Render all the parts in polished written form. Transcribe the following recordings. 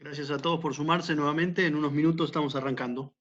Gracias a todos por sumarse nuevamente. En unos minutos estamos arrancando.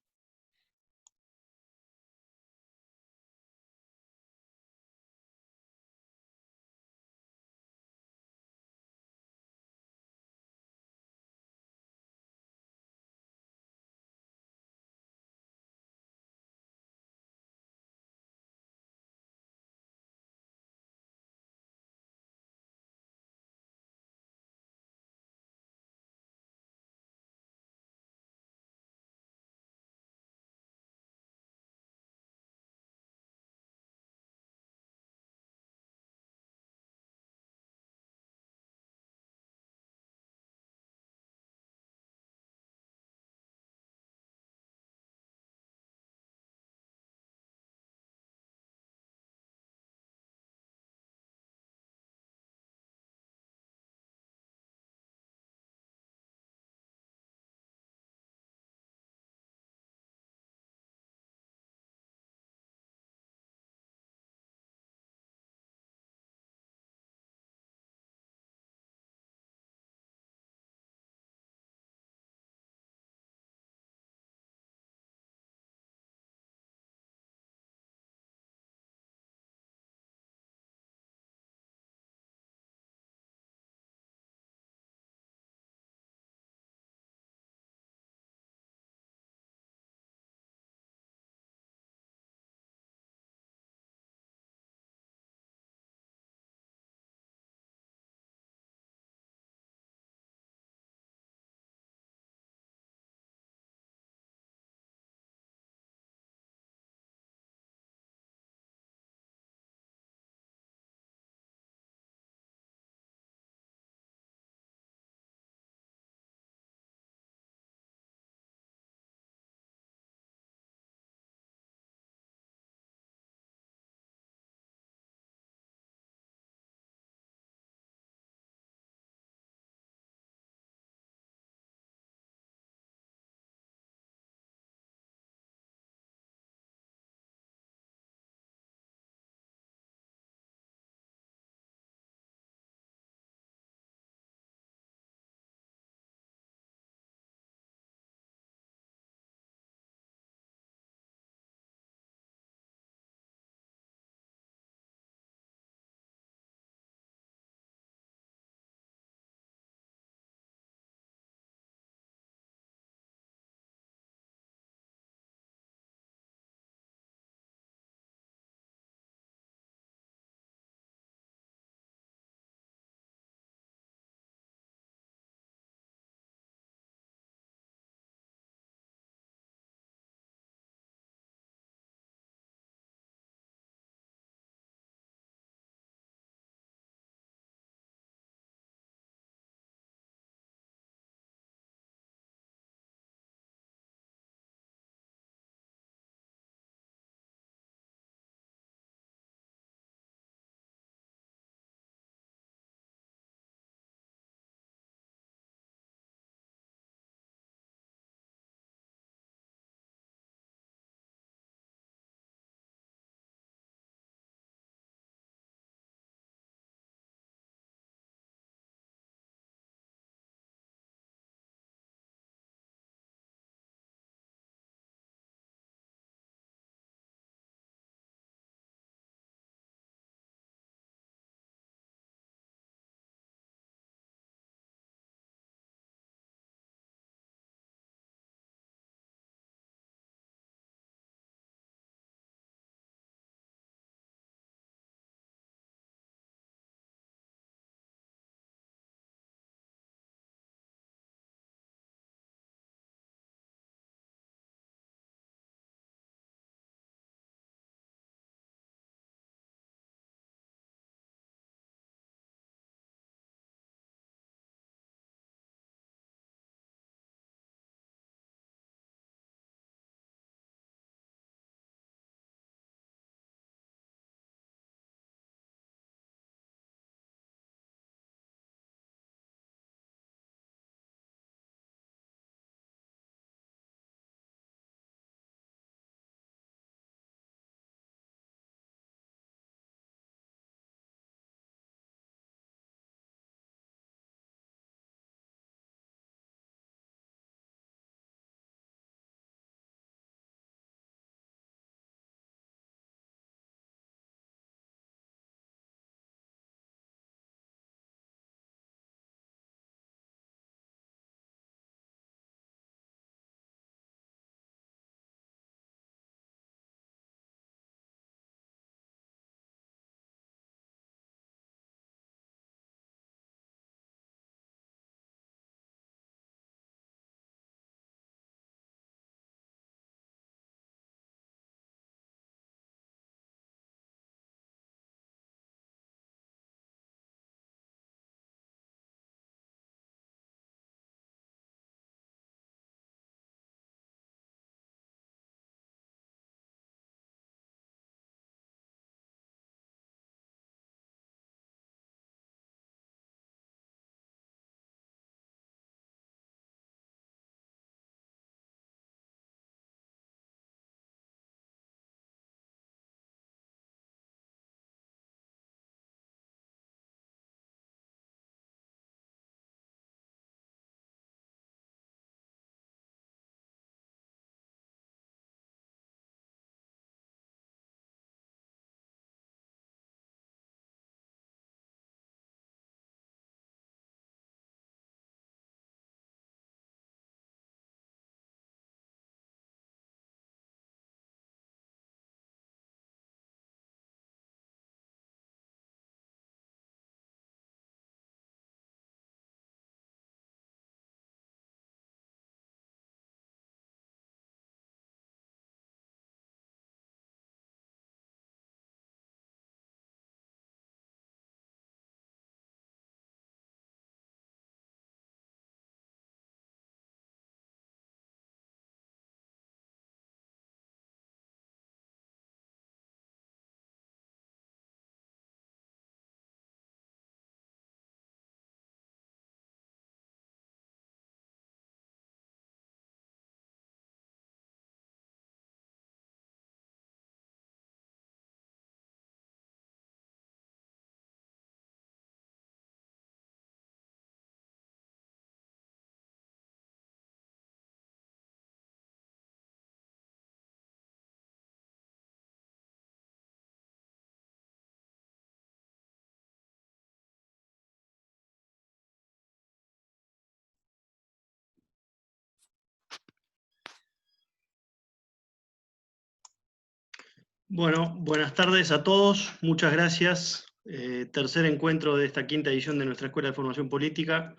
Bueno, buenas tardes a todos, muchas gracias. Tercer encuentro de esta quinta edición de nuestra Escuela de Formación Política.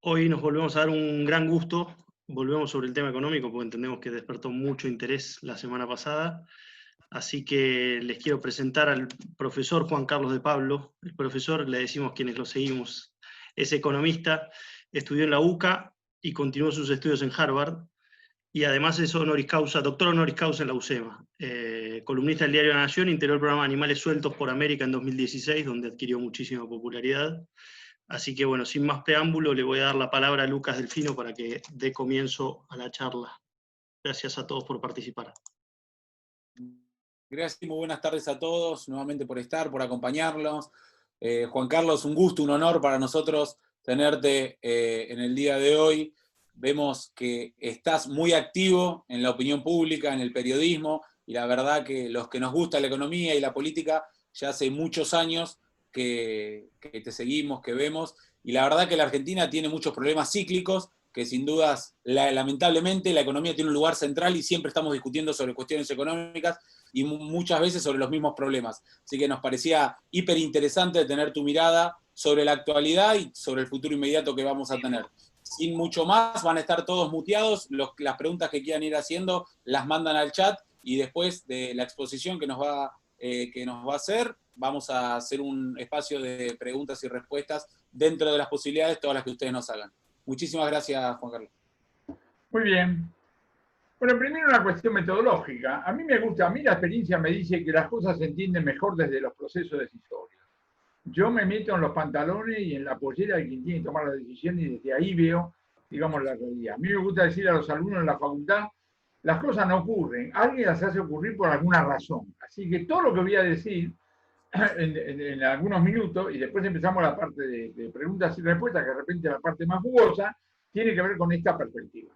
Hoy nos volvemos a dar un gran gusto, volvemos sobre el tema económico porque entendemos que despertó mucho interés la semana pasada. Así que les quiero presentar al profesor Juan Carlos de Pablo. El profesor, le decimos quienes lo seguimos, es economista, estudió en la UCA y continuó sus estudios en Harvard. Y además es honoris causa, doctor honoris causa en la UCEMA. Columnista del diario La Nación, integró el programa Animales Sueltos por América en 2016, donde adquirió muchísima popularidad. Así que bueno, sin más preámbulo, le voy a dar la palabra a Lucas Delfino para que dé comienzo a la charla. Gracias a todos por participar. Gracias, muy buenas tardes a todos, nuevamente por estar, por acompañarnos. Juan Carlos, un gusto, un honor para nosotros tenerte en el día de hoy. Vemos que estás muy activo en la opinión pública, en el periodismo, y la verdad que los que nos gusta la economía y la política, ya hace muchos años que te seguimos, que vemos, y la verdad que la Argentina tiene muchos problemas cíclicos, que sin dudas, lamentablemente, la economía tiene un lugar central y siempre estamos discutiendo sobre cuestiones económicas, y muchas veces sobre los mismos problemas. Así que nos parecía hiper interesante tener tu mirada sobre la actualidad y sobre el futuro inmediato que vamos a tener. Sin mucho más, van a estar todos muteados, las preguntas que quieran ir haciendo las mandan al chat y después de la exposición que nos va a hacer, vamos a hacer un espacio de preguntas y respuestas dentro de las posibilidades, todas las que ustedes nos hagan. Muchísimas gracias, Juan Carlos. Muy bien. Bueno, primero una cuestión metodológica. A mí la experiencia me dice que las cosas se entienden mejor desde los procesos decisorios. Yo me meto en los pantalones y en la pollera de quien tiene que tomar la decisión y desde ahí veo, digamos, la realidad. A mí me gusta decir a los alumnos en la facultad, las cosas no ocurren, alguien las hace ocurrir por alguna razón. Así que todo lo que voy a decir en algunos minutos, y después empezamos la parte de preguntas y respuestas, que de repente es la parte más jugosa, tiene que ver con esta perspectiva.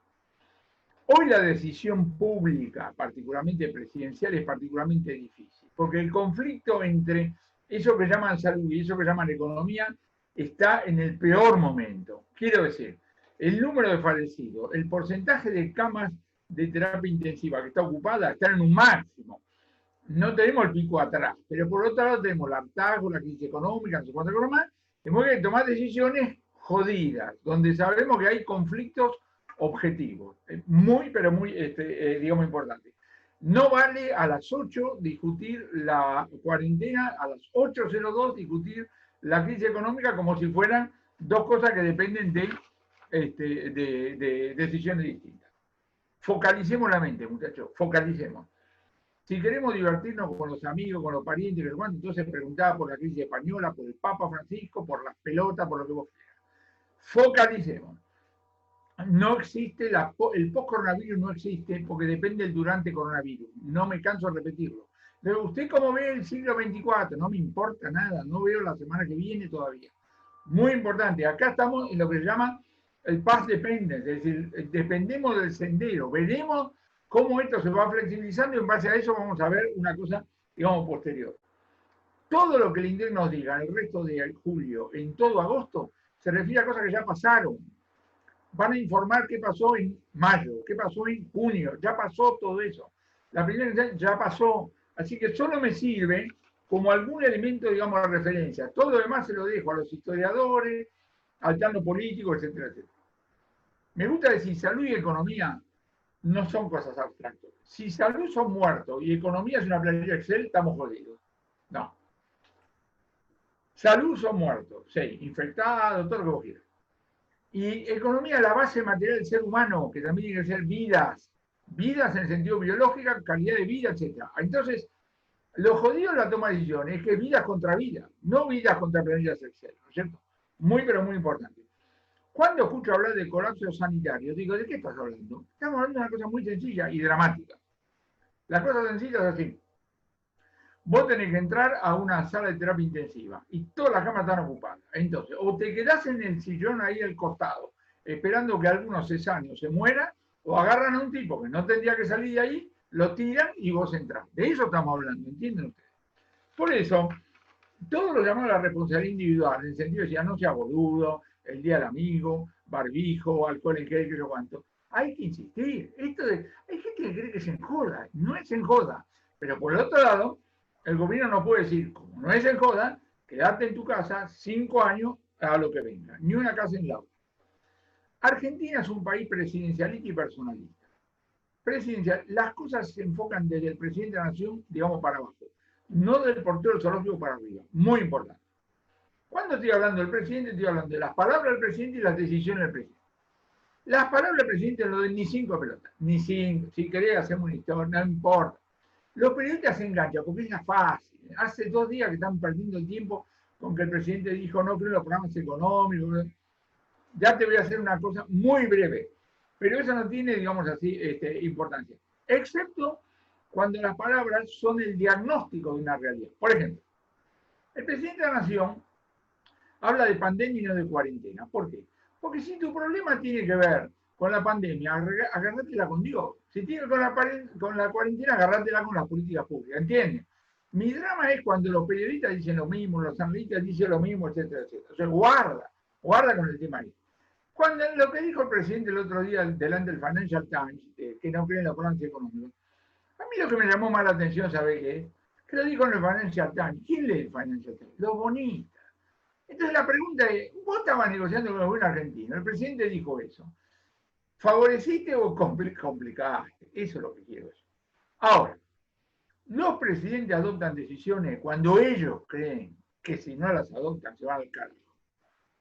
Hoy la decisión pública, particularmente presidencial, es particularmente difícil, porque el conflicto entre eso que llaman salud y eso que llaman economía está en el peor momento. Quiero decir, el número de fallecidos, el porcentaje de camas de terapia intensiva que está ocupada está en un máximo. No tenemos el pico atrás, pero por otro lado tenemos el hartazgo, la crisis económica, no sé cuánto más. Tenemos que tomar decisiones jodidas, donde sabemos que hay conflictos objetivos, muy, pero muy, digamos, importante. No vale a las 8 discutir la cuarentena, a las 8:02 discutir la crisis económica como si fueran dos cosas que dependen de decisiones distintas. Focalicemos la mente, muchachos, focalicemos. Si queremos divertirnos con los amigos, con los parientes, entonces preguntaba por la crisis española, por el Papa Francisco, por las pelotas, por lo que vos quieras. Focalicemos. No existe, el post-coronavirus no existe porque depende del durante coronavirus. No me canso de repetirlo. Pero usted cómo ve el siglo XXIV, no me importa nada, no veo la semana que viene todavía. Muy importante, acá estamos en lo que se llama el path dependence, es decir, dependemos del sendero, veremos cómo esto se va flexibilizando y en base a eso vamos a ver una cosa, digamos, posterior. Todo lo que el INDEC nos diga el resto de julio, en todo agosto, se refiere a cosas que ya pasaron. Van a informar qué pasó en mayo, qué pasó en junio, ya pasó todo eso. La primera ya pasó, así que solo me sirve como algún elemento, digamos, de referencia. Todo lo demás se lo dejo a los historiadores, al plano político, etcétera, etcétera. Me gusta decir, salud y economía no son cosas abstractas. Si salud son muertos y economía es una planilla Excel, estamos jodidos. No. Salud son muertos, sí, infectados, todo lo que vos quieras. Y economía es la base material del ser humano, que también tiene que ser vidas. Vidas en el sentido biológico, calidad de vida, etc. Entonces, lo jodido de la toma de decisiones es que vidas contra vidas, no vidas contra planillas Excel, ¿no es cierto? Muy, pero muy importante. Cuando escucho hablar de colapso sanitario, digo, ¿de qué estás hablando? Estamos hablando de una cosa muy sencilla y dramática. La cosa sencilla es así. Vos tenés que entrar a una sala de terapia intensiva y todas las camas están ocupadas. Entonces, o te quedás en el sillón ahí al costado, esperando que alguno cesáneo se muera, o agarran a un tipo que no tendría que salir de ahí, lo tiran y vos entrás. De eso estamos hablando, ¿entienden ustedes? Por eso, todo lo llamamos la responsabilidad individual, en el sentido de decir, no sea boludo, el día del amigo, barbijo, alcohol en gel, que yo cuánto. Hay que insistir. Hay gente que cree que es en joda. No es en joda. Pero por el otro lado, el gobierno no puede decir, como no es en joda, quedarte en tu casa 5 años a lo que venga, ni una casa en la otra. Argentina es un país presidencialista y personalista. Presidencial, las cosas se enfocan desde el presidente de la nación, digamos, para abajo, no del portero del zoológico para arriba. Muy importante. Cuando estoy hablando del presidente, estoy hablando de las palabras del presidente y las decisiones del presidente. Las palabras del presidente no den ni 5 pelotas, ni 5. Si querés hacemos una historia, no importa. Los periodistas se enganchan porque es fácil. Hace 2 días que están perdiendo el tiempo con que el presidente dijo no creo en los programas económicos. Ya te voy a hacer una cosa muy breve, pero eso no tiene, digamos así, importancia. Excepto cuando las palabras son el diagnóstico de una realidad. Por ejemplo, el presidente de la Nación habla de pandemia y no de cuarentena. ¿Por qué? Porque si tu problema tiene que ver con la pandemia, agárratela con Dios. Si tiene con la cuarentena, agárratela con las políticas públicas. ¿Entiendes? Mi drama es cuando los periodistas dicen lo mismo, los analistas dicen lo mismo, etcétera, etcétera. O sea, guarda con el tema ahí. Cuando lo que dijo el presidente el otro día delante del Financial Times, que no cree en los programas económicos, a mí lo que me llamó más la atención, ¿sabés qué es? Que lo dijo en el Financial Times. ¿Quién lee el Financial Times? Los bonistas. Entonces la pregunta es, vos estabas negociando con el gobierno argentino, el presidente dijo eso. ¿Favoreciste o complicaste? Eso es lo que quiero decir. Ahora, los presidentes adoptan decisiones cuando ellos creen que si no las adoptan se van al cargo.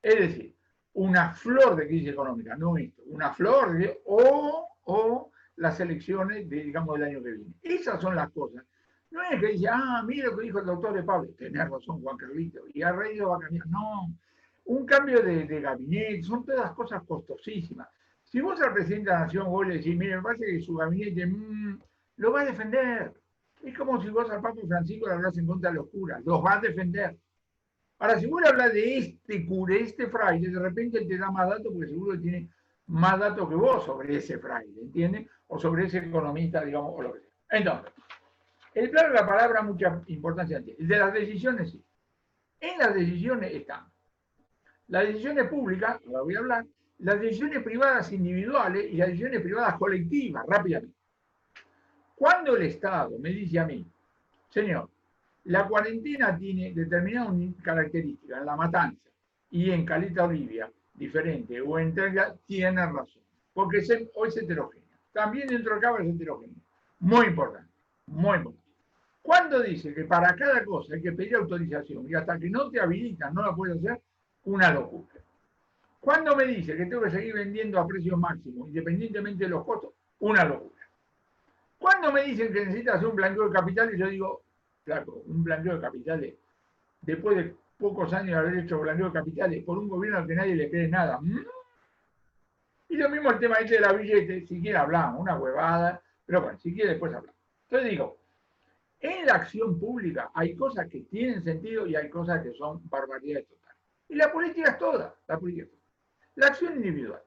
Es decir, una flor de crisis económica, no esto, una flor de, o las elecciones, digamos, del año que viene. Esas son las cosas. No es que dice, mira lo que dijo el doctor de Pablo, tenés razón Juan Carlito, y a raíz va a cambiar. No, un cambio de gabinete, son todas cosas costosísimas. Si vos al presidente de la Nación vos le decís, mire, me parece que su gabinete lo va a defender. Es como si vos al Papa Francisco le hablas en contra de los curas, los va a defender. Ahora, si vos le hablas de este cura, este fraile, de repente él te da más datos porque seguro que tiene más datos que vos sobre ese fraile, ¿entiendes? O sobre ese economista, digamos, o lo que sea. Entonces, el plano de la palabra mucha importancia tiene. El de las decisiones sí. En las decisiones están las decisiones públicas, ahora voy a hablar, las decisiones privadas individuales y las decisiones privadas colectivas, rápidamente. Cuando el Estado me dice a mí, señor, la cuarentena tiene determinadas características, en La Matanza y en Caleta Olivia, diferente, o en Telga, tiene razón, porque hoy es heterogénea. También dentro de Cava es heterogénea. Muy importante, muy importante. Cuando dice que para cada cosa hay que pedir autorización y hasta que no te habilitan no la puedes hacer, una locura. Cuando me dice que tengo que seguir vendiendo a precios máximos, independientemente de los costos, una locura. Cuando me dicen que necesitas hacer un blanqueo de capitales, yo digo, claro, un blanqueo de capitales, después de pocos años de haber hecho blanqueo de capitales, por un gobierno al que nadie le cree nada. Y lo mismo el tema este de la billete, si quiere hablamos, una huevada, pero bueno, si quiere después hablamos. Entonces digo, en la acción pública hay cosas que tienen sentido y hay cosas que son barbaridades totales. Y la política es toda, la política es toda. La acción individual.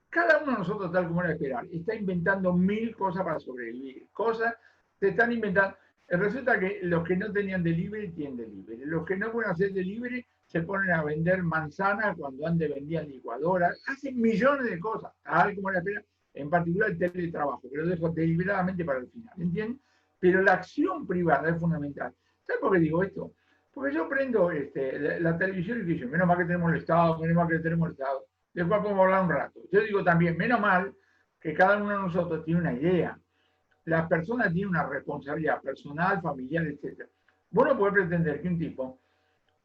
Cada uno de nosotros, tal como era esperar, está inventando 1000 cosas para sobrevivir. Cosas se están inventando. Resulta que los que no tenían delivery tienen delivery. Los que no pueden hacer delivery se ponen a vender manzanas cuando antes vendían licuadoras. Hacen millones de cosas, tal como era esperar. En particular el teletrabajo, que lo dejo deliberadamente para el final, ¿entienden? Pero la acción privada es fundamental. ¿Sabes por qué digo esto? Porque yo prendo la televisión y digo, menos mal que tenemos el Estado, menos mal que tenemos el Estado. Después podemos hablar un rato. Yo digo también, menos mal que cada uno de nosotros tiene una idea. Las personas tienen una responsabilidad personal, familiar, etc. Vos no podés pretender que un tipo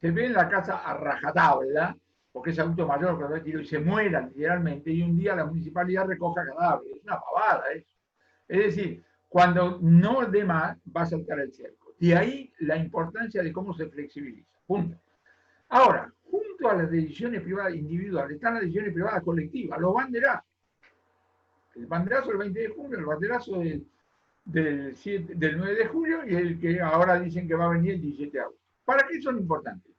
se ve en la casa a rajatabla, porque es adulto mayor, que lo tiró y se muera literalmente, y un día la municipalidad recoja cadáveres. Es una pavada eso. Es decir, cuando no dé más, va a saltar el cerco. De ahí la importancia de cómo se flexibiliza. Punto. Ahora, junto a las decisiones privadas individuales están las decisiones privadas colectivas, los banderazos. El banderazo del 20 de junio, el banderazo del 9 de julio y el que ahora dicen que va a venir el 17 de agosto. ¿Para qué son importantes?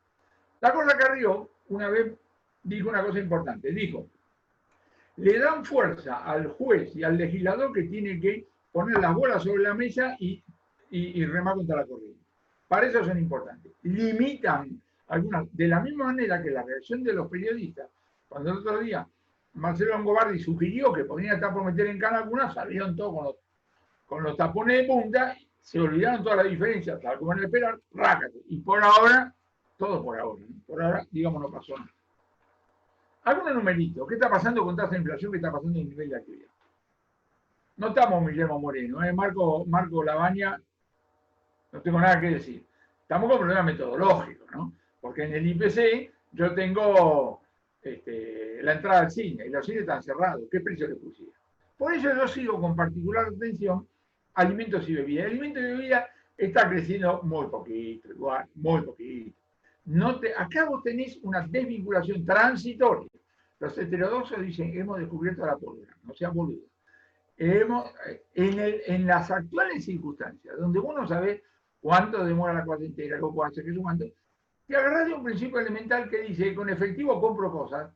La cosa Carrió una vez dijo una cosa importante. Dijo, le dan fuerza al juez y al legislador que tiene que poner las bolas sobre la mesa y remar contra la corriente. Para eso son importantes. Limitan algunas, de la misma manera que la reacción de los periodistas, cuando el otro día Marcelo Longobardi sugirió que podrían estar por meter en cana algunas, salieron todos con los tapones de punta, se olvidaron todas las diferencias, tal como era de esperar, rácate. Y por ahora, todo por ahora, ¿no? Por ahora, digamos, no pasó nada. Algunos numeritos. ¿Qué está pasando con tasa de inflación? ¿Qué está pasando en el nivel de actividad? No estamos Guillermo Moreno, Marco Labaña, no tengo nada que decir. Estamos con problemas metodológicos, ¿no? Porque en el IPC yo tengo la entrada al cine y los cines están cerrados. ¿Qué precio le pusieron? Por eso yo sigo con particular atención alimentos y bebidas. Alimentos y bebidas está creciendo muy poquito, igual, muy poquito. Acá vos tenés una desvinculación transitoria. Los heterodoxos dicen, hemos descubierto la pólvora, no sean boludos. En las actuales circunstancias, donde vos no sabés cuánto demora la cuarentena, lo puedo hacer, qué cuánto, te agarrás de un principio elemental que dice, con efectivo compro cosas,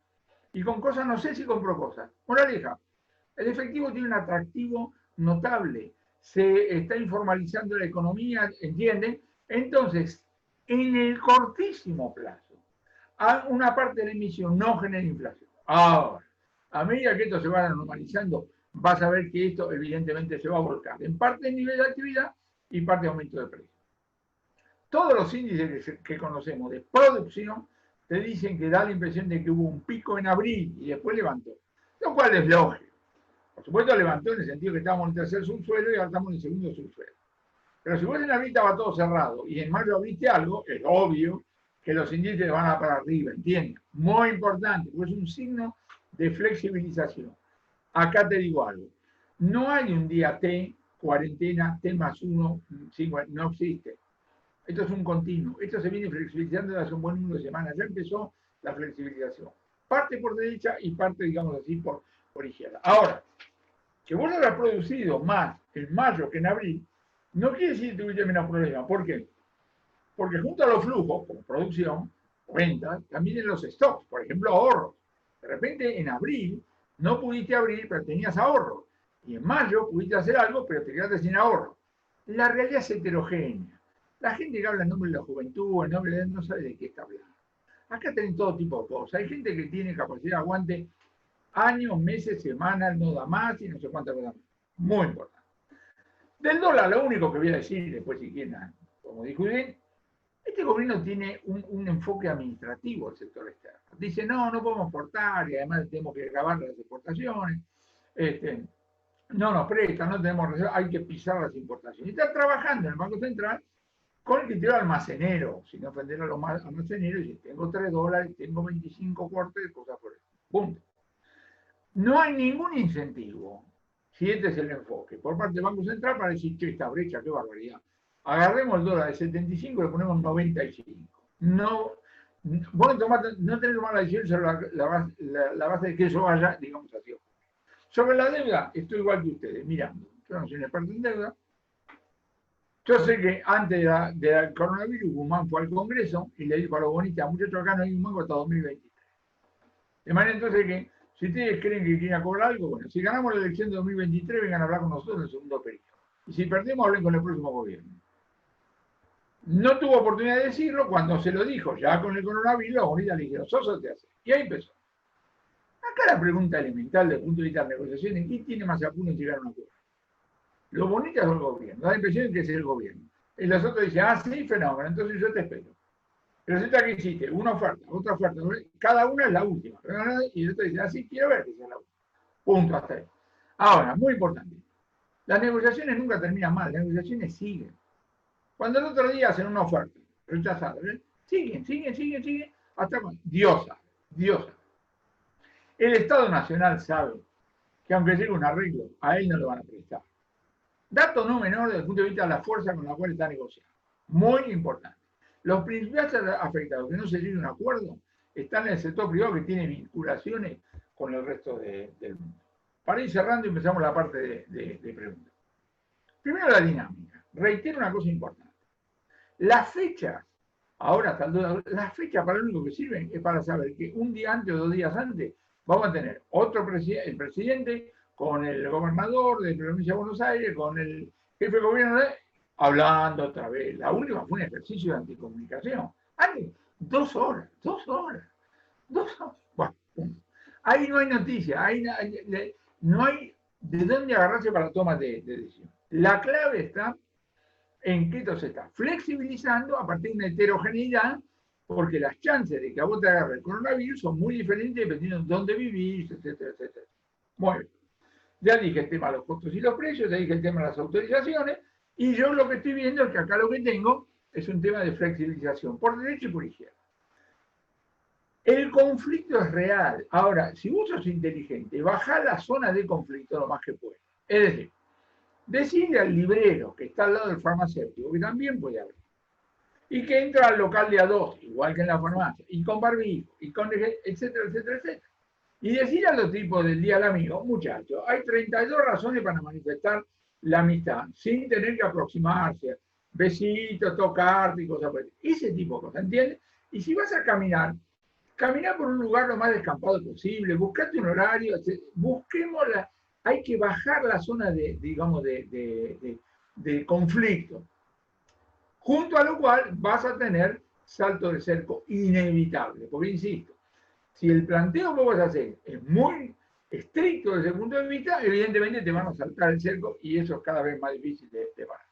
y con cosas no sé si compro cosas. Moraleja, el efectivo tiene un atractivo notable, se está informalizando la economía, ¿entienden? Entonces, en el cortísimo plazo, una parte de la emisión no genera inflación. Ahora, a medida que esto se vaya normalizando, vas a ver que esto evidentemente se va a volcar. En parte en nivel de actividad y parte de aumento de precio. Todos los índices que conocemos de producción te dicen que da la impresión de que hubo un pico en abril y después levantó. Lo cual es lógico. Por supuesto levantó en el sentido que estábamos en el tercer subsuelo y ahora estamos en el segundo subsuelo. Pero si vos en abril estaba todo cerrado y en mayo abriste algo, es obvio que los índices van a para arriba, ¿entiendes? Muy importante, porque es un signo de flexibilización. Acá te digo algo. No hay un día T, cuarentena, T más 1, no existe. Esto es un continuo. Esto se viene flexibilizando desde hace un buen número de semanas. Ya empezó la flexibilización. Parte por derecha y parte, digamos así, por izquierda. Ahora, que vos hayas producido más en mayo que en abril, no quiere decir que tuviste menos problemas. ¿Por qué? Porque junto a los flujos, como producción, ventas, también en los stocks, por ejemplo, ahorros. De repente, en abril, no pudiste abrir, pero tenías ahorro. Y en mayo pudiste hacer algo, pero te quedaste sin ahorro. La realidad es heterogénea. La gente que habla en nombre de la juventud, en nombre de no sabe de qué está hablando. Acá tienen todo tipo de cosas. Hay gente que tiene capacidad de aguante años, meses, semanas, no da más y no sé cuántas cosas más. Muy importante. Del dólar, lo único que voy a decir, después si quieren, como dijo bien, este gobierno tiene un enfoque administrativo al sector externo. Dice, no podemos exportar y además tenemos que grabar las exportaciones. No nos prestan, no tenemos reserva, hay que pisar las importaciones. Y está trabajando en el Banco Central con el criterio almacenero, sin ofender a los almaceneros, y tengo $3, tengo 25 cortes, cosas por eso. Punto. No hay ningún incentivo, si este es el enfoque, por parte del Banco Central para decir, che, esta brecha, qué barbaridad. Agarremos el dólar de 75 y le ponemos 95. No, vos no tenés que tomar la decisión sobre la base de que eso vaya, digamos así. Sobre la deuda, estoy igual que ustedes, mirando. Yo no soy un experto en deuda. Yo sé que antes del coronavirus, Guzmán fue al Congreso y le dijo a los bonistas, muchachos, acá no hay un mango hasta 2023. De manera entonces que, si ustedes creen que quieren cobrar algo, bueno, si ganamos la elección de 2023, vengan a hablar con nosotros en el segundo periodo. Y si perdemos, hablen con el próximo gobierno. No tuvo oportunidad de decirlo cuando se lo dijo, ya con el coronavirus, los bonistas le dijeron, ¿sos o te haces? Y ahí empezó. Acá la pregunta elemental desde el punto de vista de negociaciones, ¿quién tiene más apuro en llegar a un acuerdo? Los bonistas o el gobierno. Da la impresión de que es el gobierno. Y los otros dicen, sí, fenómeno, entonces yo te espero. Resulta que hiciste una oferta, otra oferta, cada una es la última. Y el otro dice, sí, quiero ver que sea la última. Punto, hasta ahí. Ahora, muy importante. Las negociaciones nunca terminan mal, las negociaciones siguen. Cuando el otro día hacen una oferta, rechazada, siguen, hasta cuando Dios sabe. El Estado Nacional sabe que aunque llegue un arreglo, a él no lo van a prestar. Dato no menor desde el punto de vista de la fuerza con la cual está negociando. Muy importante. Los principales afectados que no se llegue a un acuerdo están en el sector privado que tiene vinculaciones con el resto del mundo. Para ir cerrando, empezamos la parte de preguntas. Primero la dinámica. Reitero una cosa importante. Las fechas, ahora están dudas, las fechas para lo único que sirven es para saber que un día antes o 2 días antes vamos a tener el presidente con el gobernador de la provincia de Buenos Aires, con el jefe de gobierno, hablando otra vez. La última fue un ejercicio de anticomunicación. Antes, 2 horas. Bueno, ahí no hay noticia, no hay de dónde agarrarse para la toma de decisión. La clave está en que esto se está flexibilizando a partir de una heterogeneidad, porque las chances de que a vos te agarre el coronavirus son muy diferentes dependiendo de dónde vivís, etcétera, etcétera. Bueno, ya dije el tema de los costos y los precios, ya dije el tema de las autorizaciones, y yo lo que estoy viendo es que acá lo que tengo es un tema de flexibilización, por derecha y por izquierda. El conflicto es real. Ahora, si vos sos inteligente, bajá la zona de conflicto lo más que puedas. Es decir, decide al librero que está al lado del farmacéutico, que también puede abrir, y que entra al local de A2, igual que en la farmacia, y con barbijo, y con etcétera, etcétera, etcétera. Y decir a los tipos del Día del Amigo, muchachos, hay 32 razones para manifestar la amistad, sin tener que aproximarse, besitos, tocarte y cosas por el estilo. Ese tipo de cosas, ¿entiendes? Y si vas a caminar, caminá por un lugar lo más descampado posible, buscate un horario, busquemos hay que bajar la zona de, digamos, de conflicto. Junto a lo cual vas a tener salto de cerco inevitable, porque insisto, si el planteo que vas a hacer es muy estricto desde el punto de vista, evidentemente te van a saltar el cerco y eso es cada vez más difícil de parar.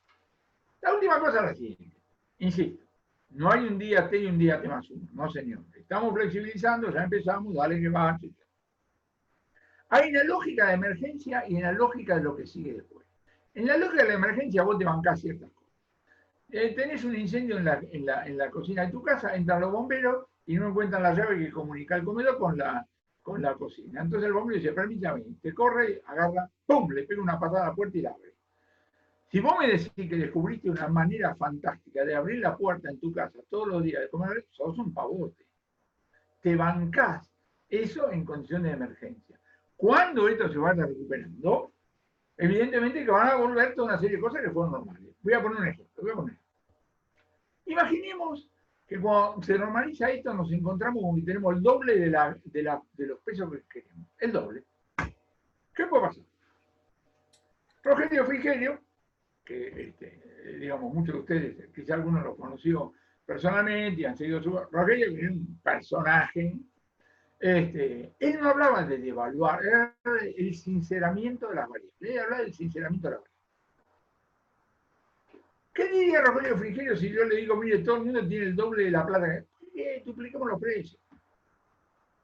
La última cosa es la siguiente, insisto, no hay un día T y un día T más uno, no señor. Estamos flexibilizando, ya empezamos, dale que va. Hay una lógica de emergencia y una lógica de lo que sigue después. En la lógica de la emergencia vos te bancás ciertas cosas. Tenés un incendio en la cocina de tu casa, entran los bomberos y no encuentran la llave que comunica el comedor con la cocina. Entonces el bombero dice, permítame, te corre, agarra, ¡pum!, le pega una patada a la puerta y la abre. Si vos me decís que descubriste una manera fantástica de abrir la puerta en tu casa todos los días de comer, sos un pavote. Te bancás eso en condiciones de emergencia. Cuando esto se vaya recuperando, evidentemente que van a volver toda una serie de cosas que fueron normales. Voy a poner un ejemplo. Imaginemos que cuando se normaliza esto nos encontramos con que tenemos el doble de los pesos que queremos. El doble. ¿Qué puede pasar? Rogelio Frigerio, que digamos muchos de ustedes, quizá algunos lo conoció personalmente y han seguido su... Rogelio, que es un personaje, él no hablaba de devaluar, era el sinceramiento de las variables. Él hablaba del sinceramiento de las variables. ¿Qué diría Rogelio Frigerio si yo le digo, mire, todo el mundo tiene el doble de la plata? Dupliquemos los precios.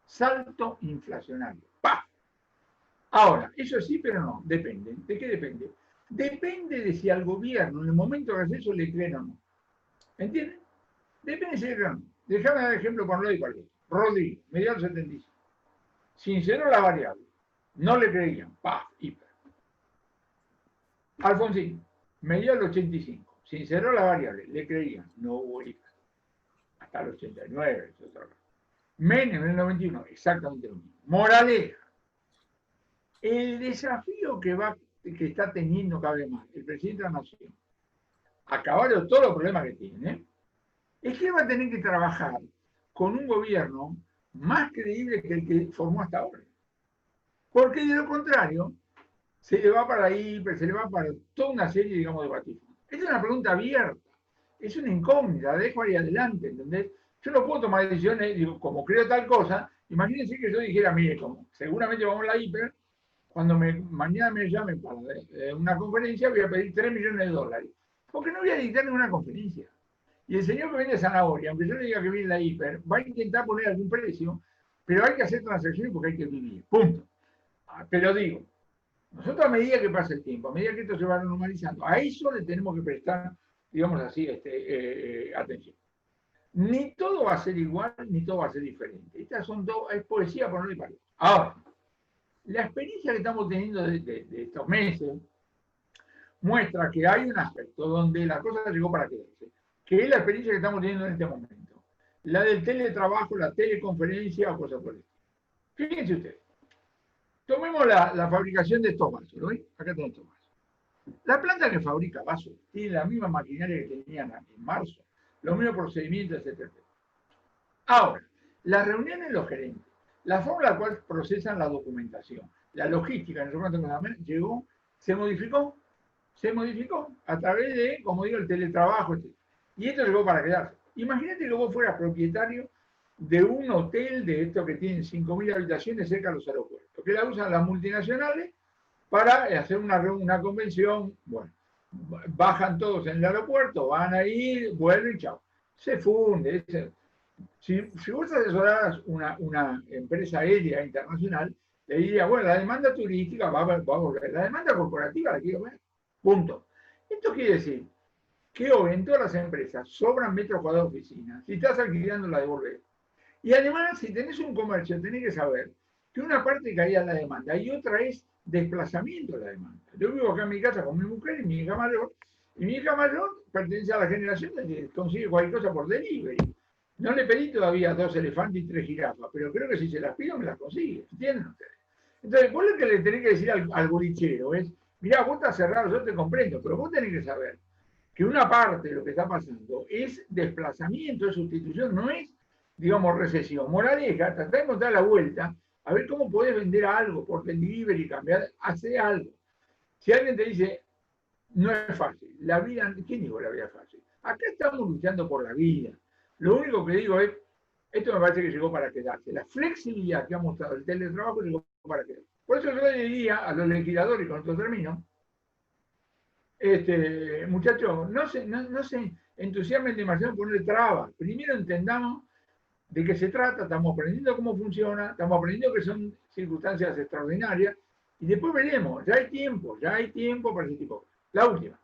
Salto inflacionario. ¡Pah! Ahora, eso sí, pero no, depende. ¿De qué depende? Depende de si al gobierno en el momento de hacer eso le creen o no. ¿Entienden? Depende si le creen o no. Déjame dar ejemplo con Rodrigo Paleta. Rodrigo, mediados 75. Sinceró la variable. No le creían. ¡Pah! Hiper. Alfonsín, mediados 85. Sinceró la variable. Le creían. No hubo hiper. Hasta el 89. Menem en el 91. Exactamente lo mismo. Moraleja. El desafío que está teniendo cada vez más el presidente de la Nación, acabar de todos los problemas que tiene, es que va a tener que trabajar con un gobierno más creíble que el que formó hasta ahora. Porque de lo contrario, se le va para ahí, se le va para toda una serie, digamos, de batifos. Es una pregunta abierta, es una incógnita, la dejo ahí adelante, ¿entendés? Yo no puedo tomar decisiones, digo, como creo tal cosa, imagínense que yo dijera, mire, como seguramente vamos a la hiper, cuando mañana me llamen para una conferencia, voy a pedir 3 millones de dólares. Porque no voy a dictar ninguna conferencia. Y el señor que vende zanahoria, aunque yo le diga que viene la hiper, va a intentar poner algún precio, pero hay que hacer transacciones porque hay que vivir. Punto. Pero digo, nosotros a medida que pasa el tiempo, a medida que esto se va normalizando, a eso le tenemos que prestar, digamos así, atención. Ni todo va a ser igual, ni todo va a ser diferente. Estas son dos, es poesía por no y palabras. Ahora, la experiencia que estamos teniendo de estos meses muestra que hay un aspecto donde la cosa llegó para quedarse, que es la experiencia que estamos teniendo en este momento. La del teletrabajo, la teleconferencia o cosas por el estilo. Fíjense ustedes. Tomemos la fabricación de estos vasos, ¿lo ven? Acá tenemos estos vasos. La planta que fabrica vasos tiene la misma maquinaria que tenían en marzo, los mismos procedimientos, etc. Ahora, las reuniones de los gerentes, la forma en la cual procesan la documentación, la logística, en el llegó, se modificó a través de, como digo, el teletrabajo, etc. Y esto llegó para quedarse. Imagínate que vos fueras propietario de un hotel de estos que tienen 5.000 habitaciones cerca de los aeropuertos, que la usan las multinacionales para hacer una convención. Bueno, bajan todos en el aeropuerto, van ahí, vuelven y chao. Se funde. Si vos asesorás una empresa aérea internacional, le diría, bueno, la demanda turística va a volver, la demanda corporativa la quiero ver, punto. Esto quiere decir que hoy en todas las empresas sobran metros cuadrados de oficina. Si estás alquilando, la devolvés. Y además, si tenés un comercio, tenés que saber que una parte caía en la demanda y otra es desplazamiento de la demanda. Yo vivo acá en mi casa con mi mujer y mi hija mayor, y mi hija mayor pertenece a la generación de que consigue cualquier cosa por delivery. No le pedí todavía 2 elefantes y 3 jirafas, pero creo que si se las pido me las consigue. ¿Entienden ustedes? Entonces, vos lo que le tenés que decir al bolichero es, mirá, vos estás cerrado, yo te comprendo, pero vos tenés que saber que una parte de lo que está pasando es desplazamiento, es sustitución, no es, digamos, recesión. Moraleja, tratá de encontrar la vuelta, a ver cómo podés vender algo por delivery, cambiar, hacer algo. Si alguien te dice, no es fácil, la vida, ¿quién dijo la vida es fácil? Acá estamos luchando por la vida. Lo único que digo es, esto me parece que llegó para quedarse. La flexibilidad que ha mostrado el teletrabajo llegó para quedarse. Por eso yo le diría a los legisladores, y con esto termino, muchachos, no se entusiasmen demasiado en ponerle trabas. Primero entendamos de qué se trata, estamos aprendiendo cómo funciona, estamos aprendiendo que son circunstancias extraordinarias, y después veremos, ya hay tiempo para ese tipo de cosas. La última.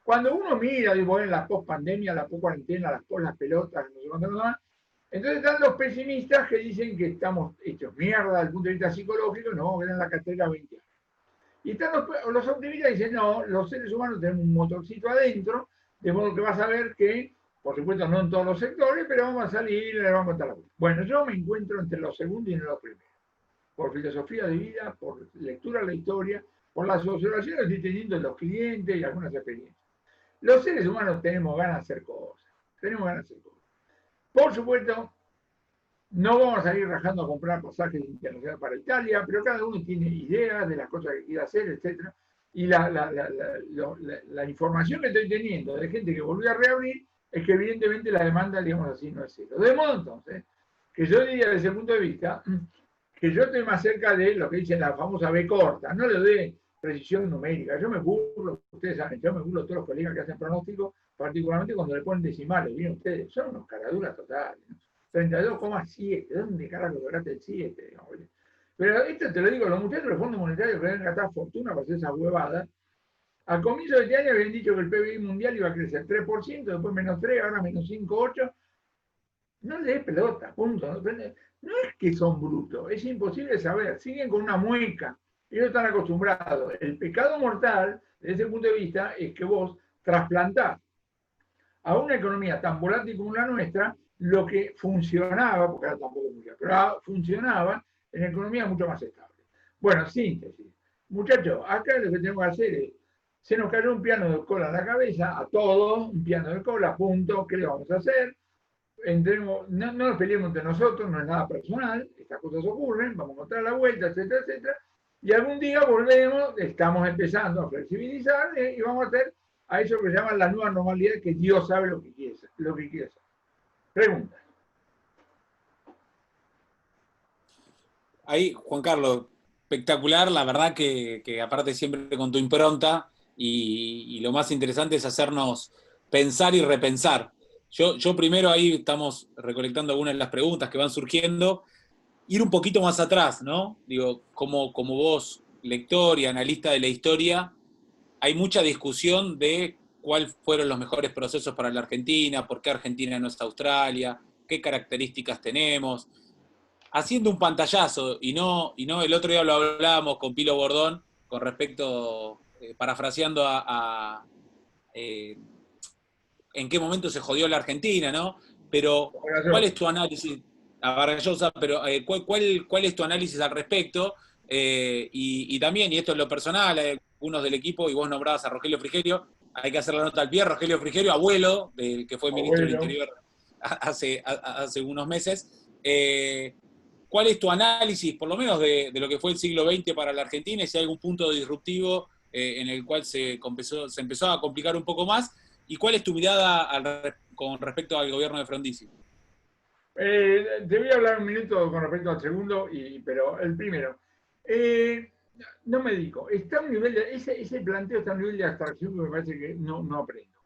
Cuando uno mira, digo, en la post-pandemia, la post-cuarentena, las pelotas, no sé cuánto más, entonces están los pesimistas que dicen que estamos hechos mierda desde el punto de vista psicológico, no vamos a ver en la cartera 20 años. Y están los optimistas que dicen, no, los seres humanos tenemos un motorcito adentro, de modo que vas a ver que, por supuesto no en todos los sectores, pero vamos a salir y le vamos a contar la vuelta. Bueno, yo me encuentro entre los segundos y entre los primeros, por filosofía de vida, por lectura de la historia, por las observaciones que estoy teniendo de los clientes y algunas experiencias. Los seres humanos tenemos ganas de hacer cosas, Por supuesto, no vamos a ir rajando a comprar pasajes internacionales para Italia, pero cada uno tiene ideas de las cosas que quiere hacer, etc. Y la información que estoy teniendo de gente que volvió a reabrir es que evidentemente la demanda, digamos así, no es cero. De modo entonces, que yo diría desde ese punto de vista, que yo estoy más cerca de lo que dicen la famosa B corta, no le doy precisión numérica. Yo me burlo, ustedes saben, yo me burlo de todos los colegas que hacen pronósticos, particularmente cuando le ponen decimales, miren ustedes, son unos caraduras totales, ¿no? 32,7, ¿dónde carajo lograste el 7? Digamos? Pero esto te lo digo, los muchachos del Fondo Monetario que deben gastar fortuna para hacer esa huevada, al comienzo de este año habían dicho que el PBI mundial iba a crecer 3%, después menos 3, ahora menos 5,8. No le des pelota, punto. No es que son brutos, es imposible saber, siguen con una mueca, ellos están acostumbrados. El pecado mortal, desde ese punto de vista, es que vos trasplantás a una economía tan volátil como la nuestra lo que funcionaba, porque ahora tampoco funciona, pero funcionaba en economía mucho más estable. Bueno, síntesis. Muchachos, acá lo que tenemos que hacer es, se nos cayó un piano de cola en la cabeza, a todos, un piano de cola, punto, ¿qué le vamos a hacer? No nos peleemos entre nosotros, no es nada personal, estas cosas ocurren, vamos a encontrar la vuelta, etcétera, etcétera, y algún día volvemos, estamos empezando a flexibilizar y vamos a hacer a eso que se llama la nueva normalidad, que Dios sabe lo que quiere hacer. Pregunta. Ahí, Juan Carlos, espectacular, la verdad que aparte siempre con tu impronta, y lo más interesante es hacernos pensar y repensar. Yo primero ahí estamos recolectando algunas de las preguntas que van surgiendo, ir un poquito más atrás, ¿no? Digo, como vos, lector y analista de la historia, hay mucha discusión de cuáles fueron los mejores procesos para la Argentina, por qué Argentina no es Australia, qué características tenemos. Haciendo un pantallazo, y no el otro día lo hablábamos con Pilo Bordón, con respecto, parafraseando en qué momento se jodió la Argentina, ¿no? Pero, ¿cuál es tu análisis? Pero ¿cuál es tu análisis al respecto? Y también, y esto es lo personal, hay algunos del equipo, y vos nombrabas a Rogelio Frigerio, hay que hacer la nota al pie, Rogelio Frigerio, abuelo, del que fue ministro del Interior hace unos meses. ¿Cuál es tu análisis, por lo menos, de lo que fue el siglo XX para la Argentina, y si hay algún punto disruptivo en el cual se empezó a complicar un poco más? ¿Y cuál es tu mirada con respecto al gobierno de Frondizi? Te voy a hablar un minuto con respecto al segundo, pero el primero. no me dedico. Está a un nivel ese planteo está a un nivel de abstracción que me parece que no aprendo.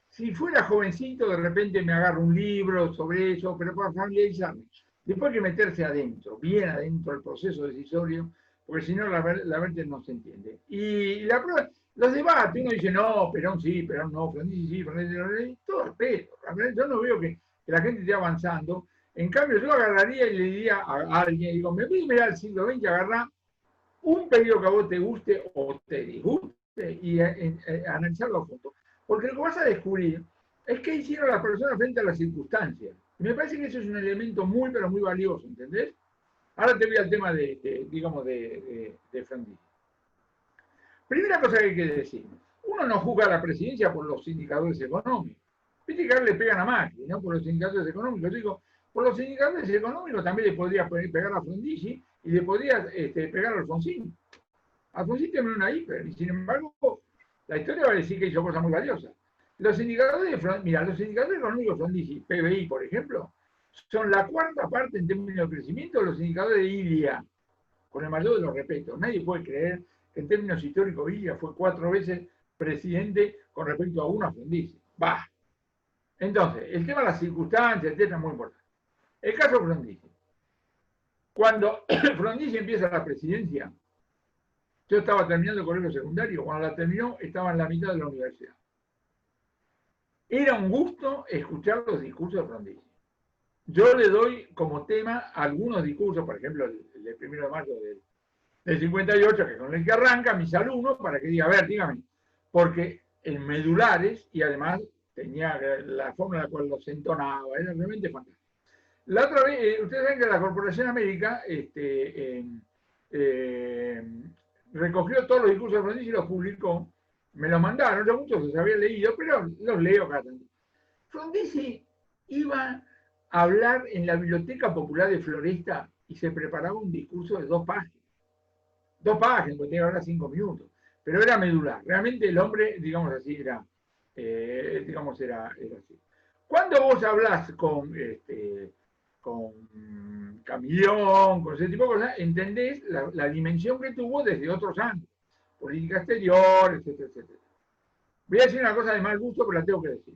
Si fuera jovencito, de repente me agarro un libro sobre eso, pero para familiarizarme. Después hay que meterse adentro, bien adentro del proceso decisorio, porque si no, la verdad no se entiende. Y la prueba, los debates, uno dice, no, Perón sí, Perón no, Frondizi sí, Frondizi no, todo respeto. Yo no veo que la gente esté avanzando. En cambio, yo agarraría y le diría a alguien, digo, me voy a mirar al siglo XX, agarrar un periodo que a vos te guste o te disguste y analizarlo juntos. Porque lo que vas a descubrir es qué hicieron las personas frente a las circunstancias. Y me parece que eso es un elemento muy, pero muy valioso, ¿entendés? Ahora te voy al tema de Frondizi. Primera cosa que hay que decir, uno no juzga a la presidencia por los indicadores económicos. Viste que ahora le pegan a Macri, ¿no? Por los indicadores económicos. Yo digo, por los indicadores económicos también le podría pegar a Frondizi y le podría pegar a Alfonsín. Alfonsín tiene una hiper, y sin embargo, la historia va a decir que hizo cosas muy valiosas. Los indicadores económicos de Frondizi, PBI, por ejemplo, son la cuarta parte en términos de crecimiento de los indicadores de Ilia, con el mayor de los respetos. Nadie puede creer que en términos históricos Ilia fue 4 veces presidente con respecto a uno a Frondizi. Va. Entonces, el tema de las circunstancias, etcétera, es muy importante. El caso de Frondizi. Cuando Frondizi empieza la presidencia, yo estaba terminando el colegio secundario, cuando la terminó estaba en la mitad de la universidad. Era un gusto escuchar los discursos de Frondizi. Yo le doy como tema algunos discursos, por ejemplo, el del 1 de mayo del 58, que con el que arranca, mis alumnos, para que diga, a ver, dígame, porque en medulares, y además tenía la forma en la cual los entonaba, era realmente fantástico. La otra vez, ustedes saben que la Corporación América recogió todos los discursos de Frondizi y los publicó. Me los mandaron, yo muchos los había leído, pero los leo cada tanto. Frondizi iba a hablar en la Biblioteca Popular de Floresta y se preparaba un discurso de 2 páginas. 2 páginas, porque tenía que hablar 5 minutos. Pero era medular. Realmente el hombre, digamos así, era así. Cuando vos hablás con Camillón, con ese tipo de cosas, entendés la dimensión que tuvo desde otros ángulos. Política exterior, etcétera, etcétera. Voy a decir una cosa de mal gusto, pero la tengo que decir.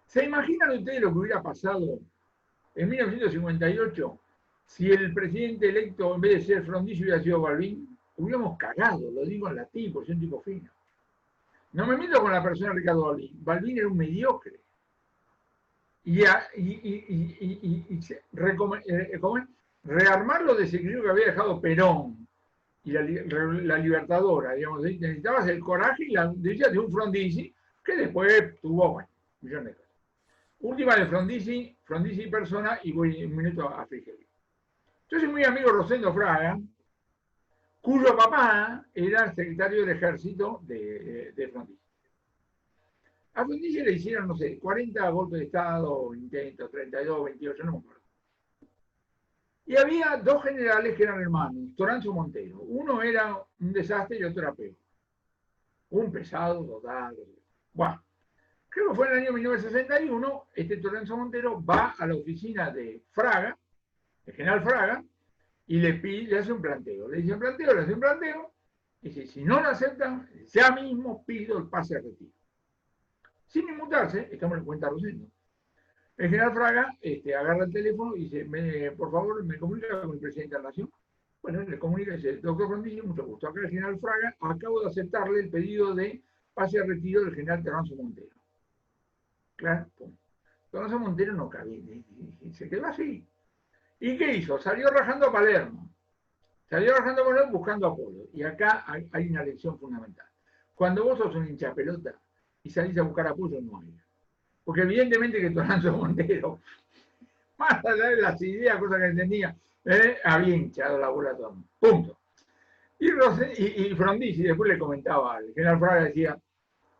¿Se imaginan ustedes lo que hubiera pasado en 1958 si el presidente electo, en vez de ser Frondizi, hubiera sido Balbín? Hubiéramos cagado, lo digo en latín, porque soy un tipo fino. No me meto con la persona de Ricardo Balbín. Balbín era un mediocre. Rearmar los desequilibrios que había dejado Perón y la Libertadora, digamos, necesitabas el coraje y la derecha de un Frondizi que después tuvo, bueno, millones de cosas. Última de Frondizi persona, y voy un minuto a Frigerio. Yo soy muy amigo de Rosendo Fraga, cuyo papá era secretario del ejército de Frondizi. A Frondizi le hicieron, no sé, 40 golpes de Estado, intentos, 32, 28, no me acuerdo. Y había 2 generales que eran hermanos, Toranzo Montero. Uno era un desastre y otro era peor. Un pesado, total. Bueno, creo que fue en el año 1961, este Toranzo Montero va a la oficina de Fraga, el general Fraga, y le hace un planteo. Le hace un planteo, y dice, si no lo aceptan, ya mismo pido el pase a retiro. Sin inmutarse, estamos en cuenta Rosendo. El general Fraga agarra el teléfono y dice, por favor, me comunica con el presidente de la Nación. Bueno, le comunica y dice, doctor Frondizi, mucho gusto. Acá el general Fraga, acabo de aceptarle el pedido de pase a retiro del general Toranzo Montero. Claro, pum. Toranzo Montero no cabía, y se quedó así. ¿Y qué hizo? Salió rajando a Palermo. Buscando a Polo. Y acá hay una lección fundamental. Cuando vos sos un hincha pelota y salís a buscar apoyo, no hay. Porque evidentemente que Toranzo Montero, más allá de las ideas, cosas que entendía, había hinchado la bola a todo. Punto. Y Frondizi después le comentaba al general Fraga, decía,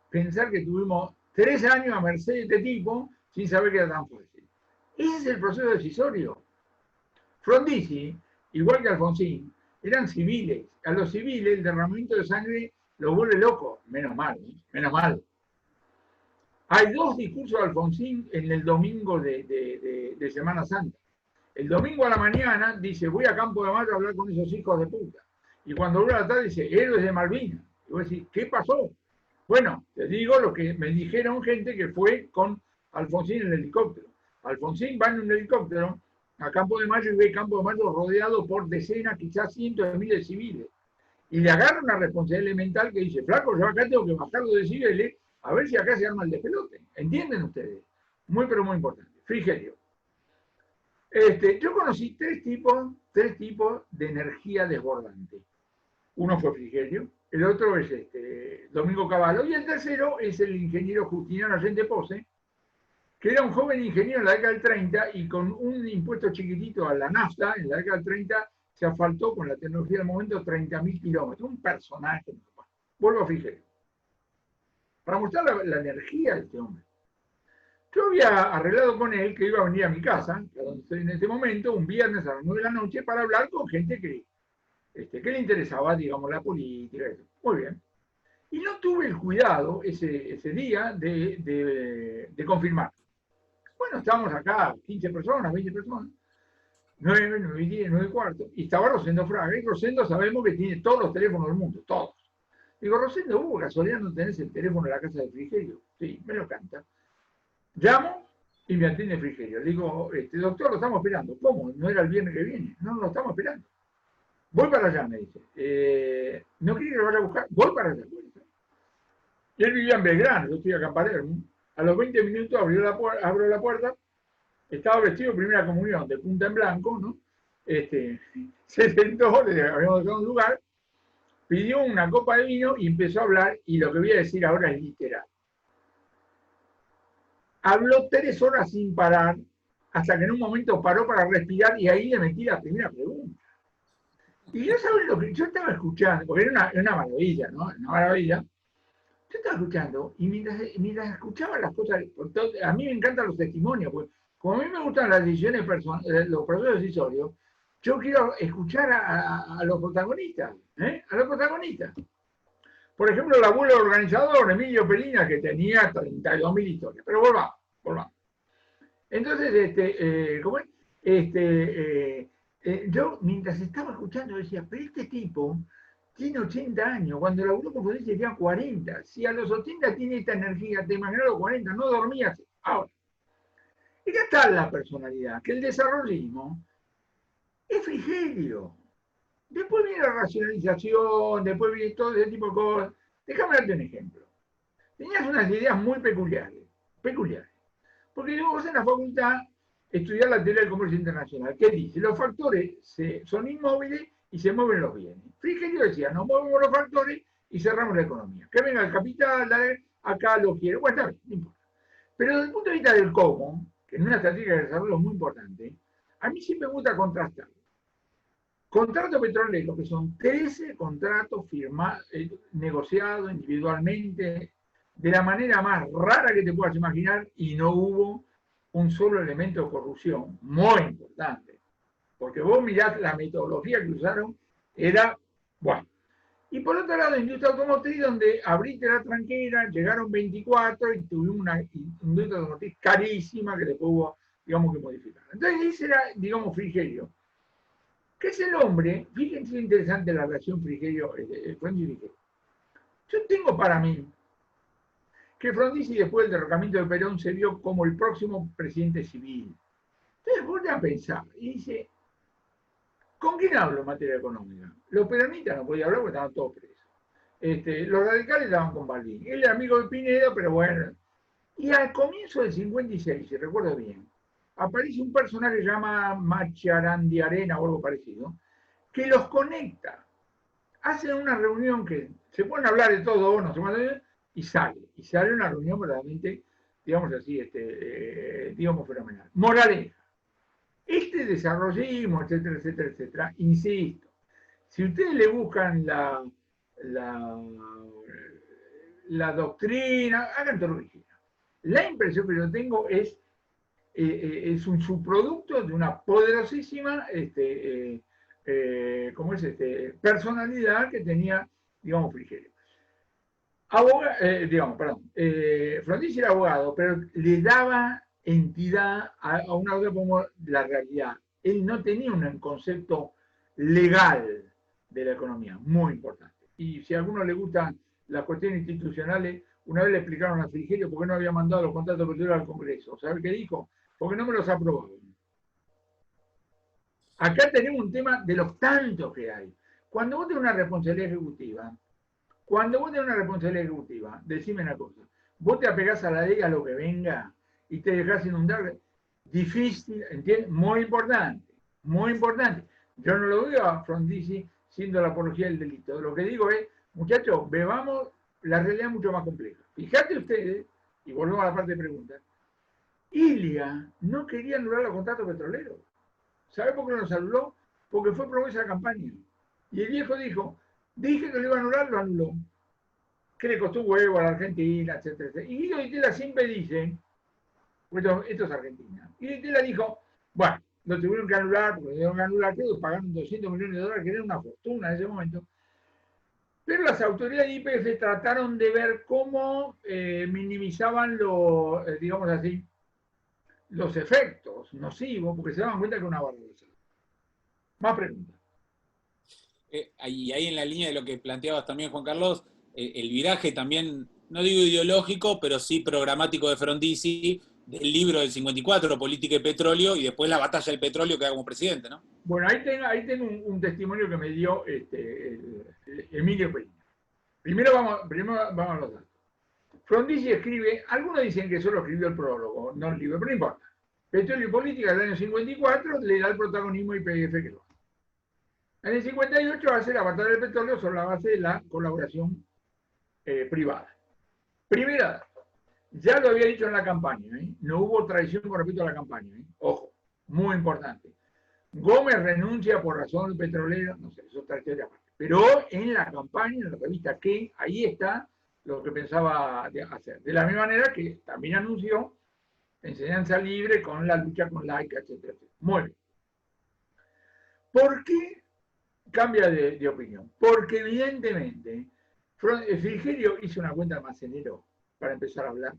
pensar que tuvimos 3 años a merced de este tipo sin saber que era tan fácil. Ese es el proceso decisorio. Frondizi, igual que Alfonsín, eran civiles. A los civiles el derramamiento de sangre los vuelve locos. Menos mal, menos mal. Hay 2 discursos de Alfonsín en el domingo de Semana Santa. El domingo a la mañana dice, voy a Campo de Mayo a hablar con esos hijos de puta. Y cuando vuelve a la tarde dice, héroes de Malvinas. Y vos decís, ¿qué pasó? Bueno, te digo lo que me dijeron gente que fue con Alfonsín en el helicóptero. Alfonsín va en un helicóptero a Campo de Mayo y ve Campo de Mayo rodeado por decenas, quizás cientos de miles de civiles. Y le agarra una responsabilidad elemental que dice, flaco, yo acá tengo que bajar los decibeles a ver si acá se arma el despelote. ¿Entienden ustedes? Muy, pero muy importante. Frigerio. Yo conocí tres tipos de energía desbordante. Uno fue Frigerio, el otro es Domingo Cavallo, y el tercero es el ingeniero Justiniano Allende Pose, que era un joven ingeniero en la década del 30 y con un impuesto chiquitito a la nafta, en la década del 30, se asfaltó con la tecnología del momento 30.000 kilómetros. Un personaje. Vuelvo a Frigerio. Para mostrar la energía de este hombre. Yo había arreglado con él que iba a venir a mi casa, donde estoy en este momento, un viernes a las 9 de la noche, para hablar con gente que le interesaba, digamos, la política. Muy bien. Y no tuve el cuidado ese día de confirmar. Bueno, estábamos acá, 15 personas, 20 personas, 9, 9 y 10, 9 y cuarto, y estaba Rosendo Fraga, y Rosendo sabemos que tiene todos los teléfonos del mundo, todos. Digo, Rosendo, ¿vos casualidad no tenés el teléfono de la casa de Frigerio? Sí, me lo canta. Llamo y me atiende Frigerio. Le digo, doctor, lo estamos esperando. ¿Cómo? ¿No era el viernes que viene? No, lo estamos esperando. Voy para allá, me dice. ¿No quiere que lo vaya a buscar? Voy para allá. Y él vivía en Belgrano, yo estoy acá en Palermo. A los 20 minutos abro la puerta, estaba vestido de primera comunión, de punta en blanco, ¿no? Se sentó, le habíamos dejado un lugar, pidió una copa de vino y empezó a hablar, y lo que voy a decir ahora es literal. Habló 3 horas sin parar, hasta que en un momento paró para respirar y ahí le metí la primera pregunta. Y yo sabía lo que yo estaba escuchando, porque era una maravilla, ¿no? Una maravilla. Yo estaba escuchando y mientras escuchaba las cosas, a mí me encantan los testimonios, porque como a mí me gustan las decisiones personales, los procesos decisorios, yo quiero escuchar a los protagonistas, a los protagonistas. Por ejemplo, el abuelo organizador, Emilio Pelina, que tenía 32.000 historias. Pero volvamos. Entonces, ¿cómo es? Yo, mientras estaba escuchando, decía, pero este tipo tiene 80 años, cuando laburó con Felice tenía 40. Si a los 80 tiene esta energía, te imaginas los 40, no dormías. Ahora, y acá está la personalidad, que el desarrollismo es Frigerio. Después viene la racionalización, después viene todo ese tipo de cosas. Déjame darte un ejemplo. Tenías unas ideas muy peculiares. Porque vos en la facultad estudiás la teoría del comercio internacional. ¿Qué dice? Los factores son inmóviles y se mueven los bienes. Frigerio decía, nos movemos los factores y cerramos la economía. Que venga el capital, acá lo quiere. Bueno, está bien, no importa. Pero desde el punto de vista del cómo, que en una estrategia de desarrollo es muy importante, a mí siempre me gusta contrastar. Contrato petrolero, que son 13 contratos firmados, negociados individualmente, de la manera más rara que te puedas imaginar, y no hubo un solo elemento de corrupción. Muy importante. Porque vos mirás la metodología que usaron, era, bueno. Y por otro lado, industria automotriz, donde abriste la tranquera, llegaron 24 y tuvimos una industria automotriz carísima que después hubo, digamos, que modificar. Entonces, ese era, digamos, Frigerio. Que es el hombre, fíjense lo interesante la relación Frondizi-Frigerio. Yo tengo para mí que Frondizi después del derrocamiento de Perón se vio como el próximo presidente civil. Entonces vuelve a pensar y dice, ¿con quién hablo en materia económica? Los peronistas no podían hablar porque estaban todos presos. Los radicales estaban con Balbín. Él era amigo de Pineda, pero bueno. Y al comienzo del 56, si recuerdo bien, aparece un personaje que se llama Macharandiarena o algo parecido, que los conecta. Hacen una reunión que se ponen a hablar de todo, no sé cuánto, y sale una reunión verdaderamente, digamos así, digamos fenomenal. Moraleja. Este desarrollismo, etcétera, etcétera, etcétera, insisto, si ustedes le buscan la doctrina, hagan todo lo que quieran. La impresión que yo tengo es un subproducto de una poderosísima personalidad que tenía, digamos, Frigerio. Frondizi era abogado, pero le daba entidad a una cosa como la realidad. Él no tenía un concepto legal de la economía, muy importante. Y si a alguno le gustan las cuestiones institucionales, una vez le explicaron a Frigerio por qué no había mandado los contratos petroleros al Congreso. ¿Sabe qué dijo? Porque no me los aprobaron. Acá tenemos un tema de los tantos que hay. Cuando vos tenés una responsabilidad ejecutiva, decime una cosa, vos te apegás a la ley, a lo que venga, y te dejás inundar, difícil, ¿entiendes? Muy importante, muy importante. Yo no lo veo a Frondizi siendo la apología del delito. Lo que digo es, muchachos, bebamos, la realidad es mucho más compleja. Fíjate ustedes, y volvemos a la parte de preguntas, Ilia no quería anular los contratos petroleros. ¿Sabe por qué no los anuló? Porque fue promesa de campaña. Y el viejo dijo, dije que lo iba a anular, lo anuló. Que le costó un huevo a la Argentina, etcétera, etcétera. Y Guido Di Tella siempre dice, esto es Argentina. Y Di Tella dijo, bueno, lo tuvieron que anular, porque lo tuvieron que anular, todos pagaron 200 millones de dólares, que era una fortuna en ese momento. Pero las autoridades de YPF trataron de ver cómo minimizaban digamos así, los efectos nocivos, porque se daban cuenta que era una barbaridad. Más preguntas. Y ahí en la línea de lo que planteabas también, Juan Carlos, el viraje también, no digo ideológico, pero sí programático de Frondizi, del libro del 54, Política y Petróleo, y después la batalla del petróleo que da como presidente, ¿no? Bueno, ahí tengo un testimonio que me dio Emilio Peña. Primero vamos a los datos. Frondizi escribe, algunos dicen que solo escribió el prólogo, no el libro, pero no importa. Petróleo y Política del año 54 le da el protagonismo a YPF que lo hace. En el 58 hace la batalla del petróleo sobre la base de la colaboración privada. Primera dato, ya lo había dicho en la campaña, no hubo traición con respecto a la campaña, ojo, muy importante. Gómez renuncia por razón petrolera, no sé, eso es otra historia aparte. Pero en la campaña, en la revista que ahí está lo que pensaba hacer. De la misma manera que también anunció enseñanza libre con la lucha con laica, etcétera, etcétera. Muy bien. ¿Por qué cambia de opinión? Porque evidentemente Frigerio hizo una cuenta almacenero para empezar a hablar.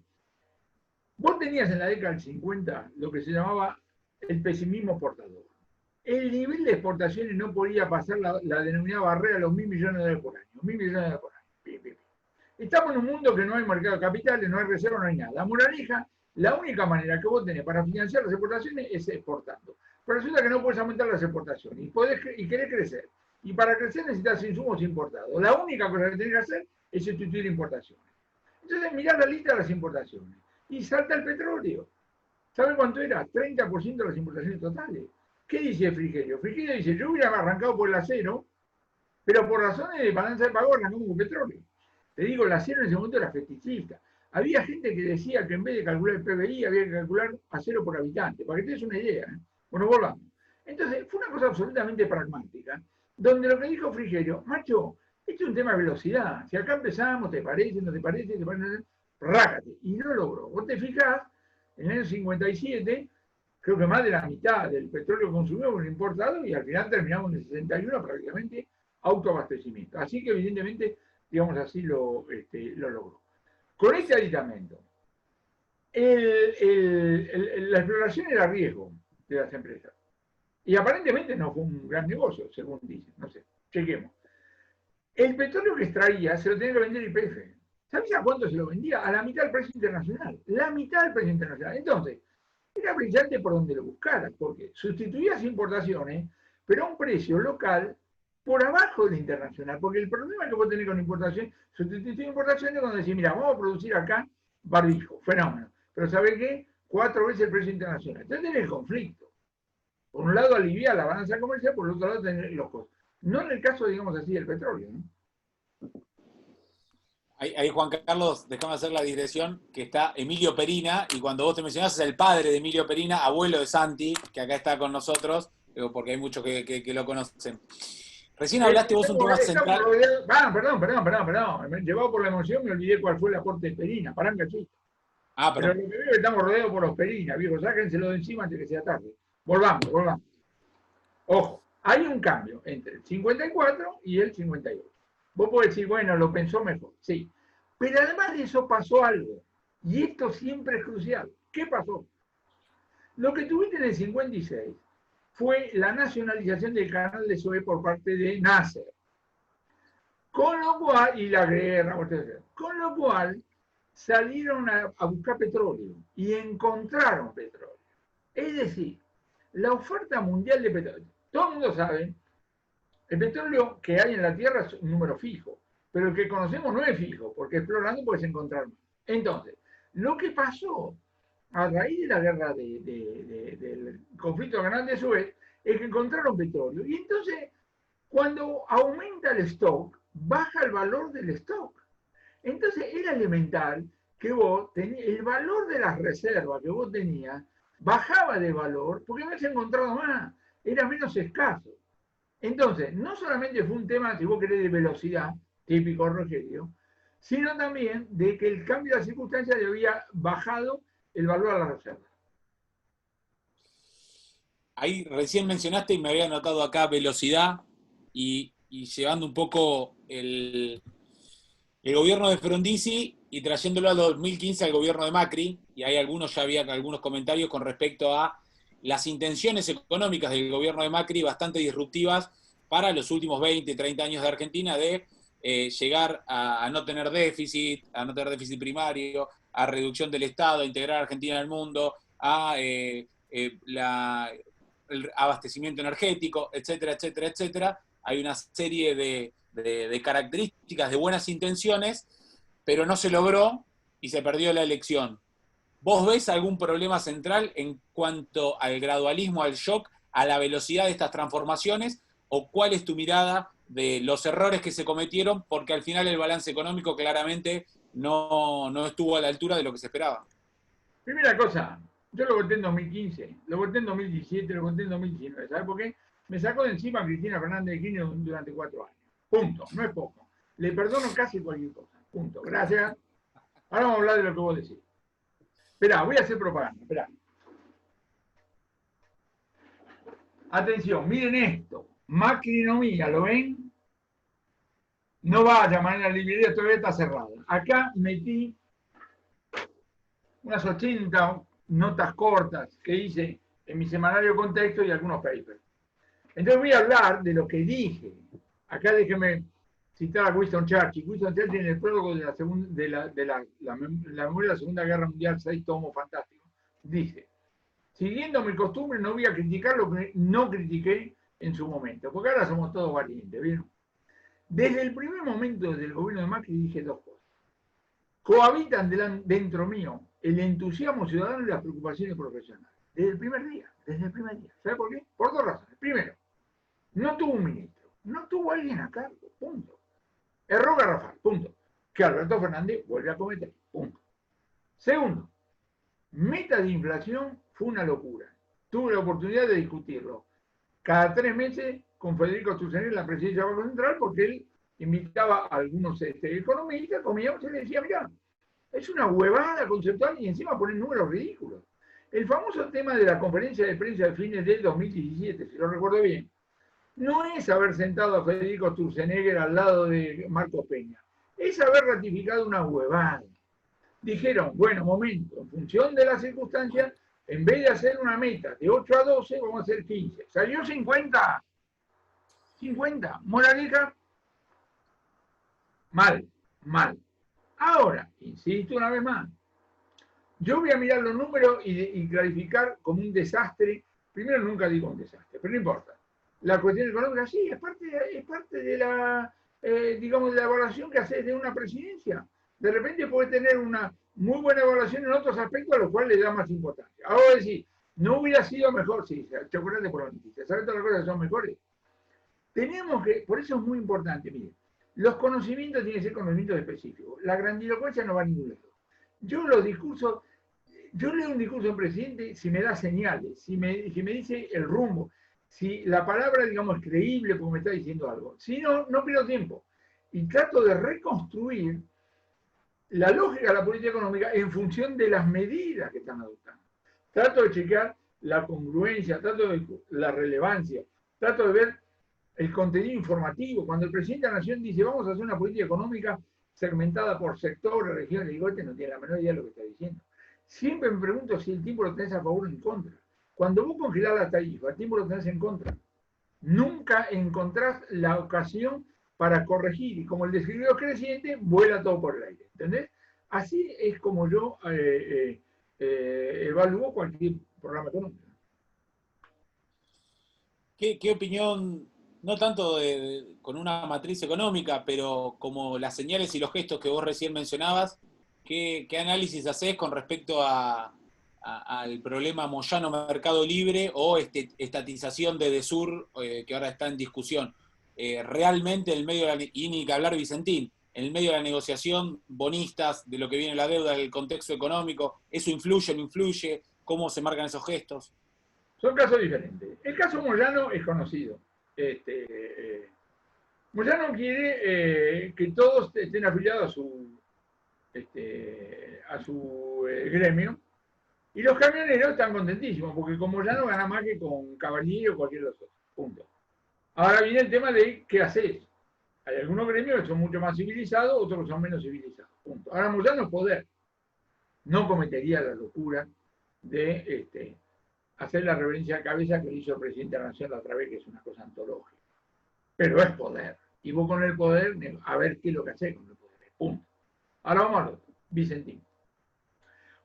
Vos tenías en la década del 50 lo que se llamaba el pesimismo portador. El nivel de exportaciones no podía pasar la denominada barrera de los 1.000 millones de dólares por año. 1.000 millones de dólares por año. Bien, bien. Estamos en un mundo que no hay mercado de capitales, no hay reserva, no hay nada. La moraleja, la única manera que vos tenés para financiar las exportaciones es exportando. Pero resulta que no podés aumentar las exportaciones y querés crecer. Y para crecer necesitas insumos importados. La única cosa que tenés que hacer es sustituir importaciones. Entonces mirá la lista de las importaciones. Y salta el petróleo. ¿Sabe cuánto era? 30% de las importaciones totales. ¿Qué dice Frigerio? Frigerio dice, yo hubiera arrancado por el acero, pero por razones de balanza de pago arrancamos con petróleo. Te digo, el acero en ese momento era feticista. Había gente que decía que en vez de calcular el PBI había que calcular acero por habitante, para que te des una idea. Bueno, volvamos. Entonces, fue una cosa absolutamente pragmática, donde lo que dijo Frigerio, macho, esto es un tema de velocidad. Si acá empezamos, ¿te parece? ¿No te parece? ¿Te parece? Rájate. Y no lo logró. Vos te fijás, en el año 57, creo que más de la mitad del petróleo consumido fue importado y al final terminamos en el 61 prácticamente autoabastecimiento. Así que evidentemente, digamos así, lo logró. Con este aditamento, la exploración era riesgo de las empresas. Y aparentemente no fue un gran negocio, según dicen. No sé, chequemos. El petróleo que extraía se lo tenía que vender YPF. ¿Sabes a cuánto se lo vendía? A la mitad del precio internacional. La mitad del precio internacional. Entonces, era brillante por donde lo buscaras, porque sustituías importaciones, pero a un precio local por abajo del internacional. Porque el problema que vos tenés con importación, sustituir importaciones cuando decís, mira, vamos a producir acá barbijo, fenómeno. Pero ¿sabés qué? 4 veces el precio internacional. Entonces tenés el conflicto. Por un lado alivia la balanza comercial, por el otro lado tenés los costos. No en el caso, digamos así, del petróleo, ¿no? Ahí, Juan Carlos, déjame hacer la digresión, que está Emilio Perina, y cuando vos te mencionás es el padre de Emilio Perina, abuelo de Santi, que acá está con nosotros, porque hay muchos que lo conocen. Recién hablaste vos un tema central. Perdón. Me llevado por la emoción, me olvidé cuál fue el aporte de Perina. Pará, cachito. Pero lo que veo es que estamos rodeados por los Perina, viejo. Sáquenselo de encima antes que sea tarde. Volvamos. Ojo, hay un cambio entre el 54 y el 58. Vos podés decir, bueno, lo pensó mejor. Sí. Pero además de eso pasó algo. Y esto siempre es crucial. ¿Qué pasó? Lo que tuviste en el 56 fue la nacionalización del canal de Suez por parte de Nasser. Con lo cual, y la guerra, con lo cual salieron a buscar petróleo y encontraron petróleo. Es decir, la oferta mundial de petróleo, todo el mundo sabe, el petróleo que hay en la Tierra es un número fijo, pero el que conocemos no es fijo, porque explorando puedes encontrar más. Entonces, lo que pasó a raíz de la guerra del conflicto grande de Suez es que encontraron petróleo. Y entonces, cuando aumenta el stock, baja el valor del stock. Entonces, era elemental que vos tenías, el valor de las reservas que vos tenías bajaba de valor porque habías encontrado más, era menos escaso. Entonces, no solamente fue un tema, si vos querés, de velocidad, típico Rogelio, sino también de que el cambio de las circunstancias le había bajado el valor a la reserva. Ahí recién mencionaste y me había anotado acá velocidad y llevando un poco el gobierno de Frondizi y trayéndolo al 2015 al gobierno de Macri, y hay algunos, ya había algunos comentarios con respecto a las intenciones económicas del gobierno de Macri bastante disruptivas para los últimos 20, 30 años de Argentina de llegar a no tener déficit primario, a reducción del Estado, a integrar a Argentina en el mundo, a el abastecimiento energético, etcétera, etcétera, etcétera. Hay una serie de características, de buenas intenciones, pero no se logró y se perdió la elección. ¿Vos ves algún problema central en cuanto al gradualismo, al shock, a la velocidad de estas transformaciones? ¿O cuál es tu mirada de los errores que se cometieron? Porque al final el balance económico claramente no estuvo a la altura de lo que se esperaba. Primera cosa, yo lo voté en 2015, lo voté en 2017, lo voté en 2019. ¿Sabes por qué? Me sacó de encima a Cristina Fernández de Kirchner durante 4 años. Punto, no es poco. Le perdono casi cualquier cosa. Punto. Gracias. Ahora vamos a hablar de lo que vos decís. Esperá, voy a hacer propaganda. Esperá. Atención, miren esto. Macrinomía, ¿lo ven? No vaya, mañana la librería todavía está cerrada. Acá metí unas 80 notas cortas que hice en mi semanario Contexto y algunos papers. Entonces voy a hablar de lo que dije. Acá déjeme citar a Winston Churchill. Winston Churchill en el prólogo de la memoria de la Segunda Guerra Mundial, 6 tomos fantásticos, dice: siguiendo mi costumbre, no voy a criticar lo que no critiqué en su momento, porque ahora somos todos valientes, ¿vieron? Desde el primer momento del gobierno de Macri dije 2 cosas. Cohabitan dentro mío el entusiasmo ciudadano y las preocupaciones profesionales. Desde el primer día. ¿Sabe por qué? Por 2 razones. Primero, no tuvo un ministro, no tuvo alguien a cargo, punto. Erró garrafal, punto. Que Alberto Fernández vuelve a cometer, punto. Segundo, meta de inflación fue una locura. Tuve la oportunidad de discutirlo cada 3 meses con Federico Sturzenegger en la presidencia del Banco Central, porque él invitaba a algunos economistas, comíamos y le decía: mirá, es una huevada conceptual y encima ponen números ridículos. El famoso tema de la conferencia de prensa de fines del 2017, si lo recuerdo bien, no es haber sentado a Federico Sturzenegger al lado de Marcos Peña, es haber ratificado una huevada. Dijeron: bueno, momento, en función de las circunstancias, en vez de hacer una meta de 8 a 12, vamos a hacer 15. Salió 50. 50. Moraleja, mal. Ahora, insisto una vez más, yo voy a mirar los números y clarificar como un desastre. Primero, nunca digo un desastre, pero no importa. La cuestión económica sí, es parte de la, digamos, de la evaluación que haces de una presidencia. De repente puede tener una muy buena evaluación en otros aspectos a los cuales le da más importancia. Ahora decir, no hubiera sido mejor, sí, chocolate por la noticia. ¿Sabes todas las cosas que son mejores? Tenemos que, por eso es muy importante, miren, los conocimientos tienen que ser conocimientos específicos. La grandilocuencia no va a ningún lado. Yo leo un discurso de un presidente si me da señales, si me dice el rumbo, si la palabra, digamos, es creíble porque me está diciendo algo. Si no, no pierdo tiempo. Y trato de reconstruir la lógica de la política económica en función de las medidas que están adoptando. Trato de chequear la congruencia, trato de la relevancia, trato de ver el contenido informativo. Cuando el presidente de la Nación dice: vamos a hacer una política económica segmentada por sector, región, le digo: este no tiene la menor idea de lo que está diciendo. Siempre me pregunto si el tiempo lo tenés a favor o en contra. Cuando vos congelás la tarifa, el tiempo lo tenés en contra. Nunca encontrás la ocasión para corregir, y como el describió creciente, vuela todo por el aire, ¿entendés? Así es como yo evalúo cualquier programa económico. ¿Qué opinión, no tanto con una matriz económica, pero como las señales y los gestos que vos recién mencionabas, qué análisis hacés con respecto al problema Moyano-Mercado Libre o estatización de Edesur, que ahora está en discusión? Realmente, en el medio de y ni que hablar Vicentín, en el medio de la negociación, bonistas, de lo que viene la deuda, del contexto económico, ¿eso influye o no influye? ¿Cómo se marcan esos gestos? Son casos diferentes. El caso Moyano es conocido. Moyano quiere que todos estén afiliados a su gremio, y los camioneros están contentísimos, porque con Moyano gana más que con Cavalieri o cualquier otro. Punto. Ahora viene el tema de qué haces. Hay algunos gremios que son mucho más civilizados, otros que son menos civilizados. Punto. Ahora Moyano es poder. No cometería la locura de hacer la reverencia de cabeza que le hizo el presidente de la Nación la otra vez, que es una cosa antológica. Pero es poder. Y vos con el poder, a ver qué es lo que hacés con el poder. Punto. Ahora vamos al otro. Vicentín.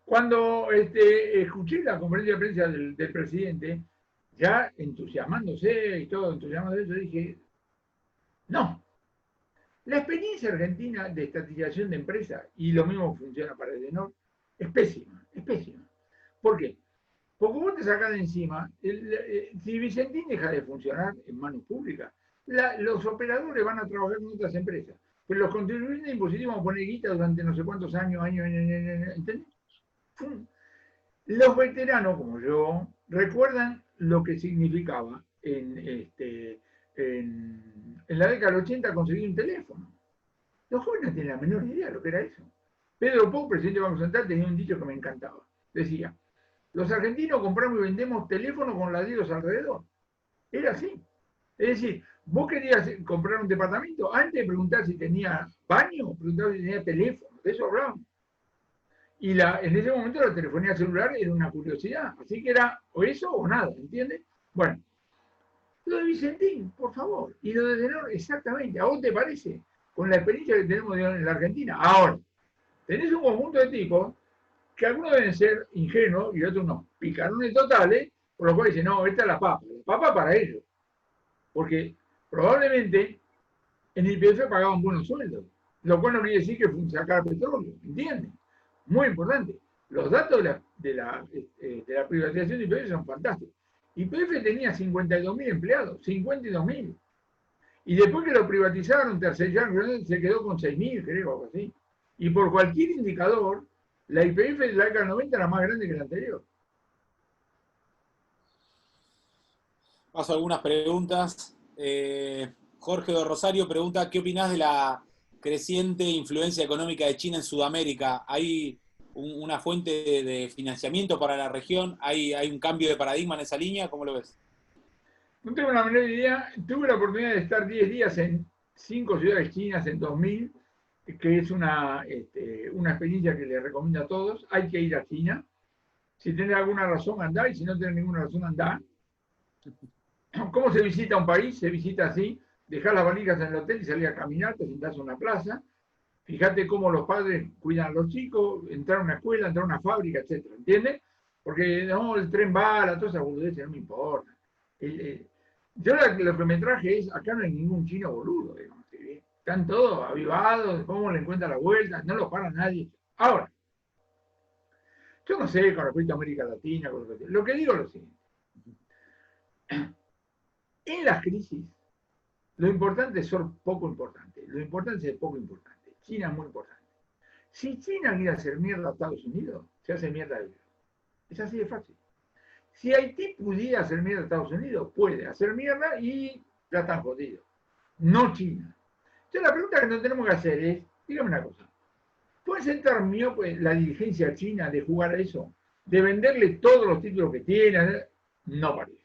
Cuando escuché la conferencia de prensa del presidente, ya entusiasmándose y todo, entusiasmándose, yo dije, no. La experiencia argentina de estatización de empresas, y lo mismo funciona para Edenor, es pésima, es pésima. ¿Por qué? Porque vos te sacás de encima, si Vicentín deja de funcionar en manos públicas, los operadores van a trabajar en otras empresas, pero los contribuyentes impositivos van a poner guita durante no sé cuántos años, ¿entendés? Los veteranos, como yo, recuerdan lo que significaba en la década del 80 conseguir un teléfono. Los jóvenes no tienen la menor idea de lo que era eso. Pedro Pou, presidente del Banco Central, tenía un dicho que me encantaba. Decía, los argentinos compramos y vendemos teléfonos con ladrillos alrededor. Era así. Es decir, vos querías comprar un departamento, antes de preguntar si tenía baño, preguntar si tenía teléfono, de eso hablábamos. Y en ese momento la telefonía celular era una curiosidad, así que era o eso o nada, ¿entiendes? Bueno, lo de Vicentín, por favor, y lo de Edenor, exactamente, ¿a vos te parece? Con la experiencia que tenemos en la Argentina. Ahora, tenés un conjunto de tipos que algunos deben ser ingenuos y otros no, picarones totales, por lo cual dicen, no, esta es la papa para ellos. Porque probablemente en el IPF pagaban buenos sueldos, lo cual no quiere decir que fue sacar petróleo, ¿entiendes? Muy importante. Los datos de la privatización de IPF son fantásticos. YPF tenía 52.000 empleados, 52.000. Y después que lo privatizaron, tercerizaron, se quedó con 6.000, creo, algo así. Y por cualquier indicador, la YPF de la década 90 era más grande que la anterior. Paso a algunas preguntas. Jorge de Rosario pregunta, ¿qué opinás de la creciente influencia económica de China en Sudamérica? ¿Hay una fuente de financiamiento para la región? ¿Hay un cambio de paradigma en esa línea? ¿Cómo lo ves? No tengo la menor idea. Tuve la oportunidad de estar 10 días en 5 ciudades chinas en 2000, que es una experiencia que les recomiendo a todos. Hay que ir a China. Si tenés alguna razón, andá, y si no tenés ninguna razón, andá. ¿Cómo se visita un país? Se visita así. Dejás las valijas en el hotel y salís a caminar, te sentás en una plaza. Fíjate cómo los padres cuidan a los chicos, entrar a una escuela, entrar a una fábrica, etc. ¿Entiendes? Porque no, el tren bala, todas esas boludeces no me importa. Yo lo que me traje es, acá no hay ningún chino boludo, digamos. Están todos avivados, cómo le encuentran la vuelta, no lo para nadie. Ahora, yo no sé con respecto a América Latina, lo que digo es lo siguiente. En las crisis, lo importante es ser poco importante. Lo importante es ser poco importante. China es muy importante. Si China quiere hacer mierda a Estados Unidos, se hace mierda a ellos. Es así de fácil. Si Haití pudiera hacer mierda a Estados Unidos, puede hacer mierda y ya están jodidos. No China. Entonces la pregunta que nos tenemos que hacer es, dígame una cosa, ¿puede sentar la dirigencia china de jugar a eso? ¿De venderle todos los títulos que tiene? No parece.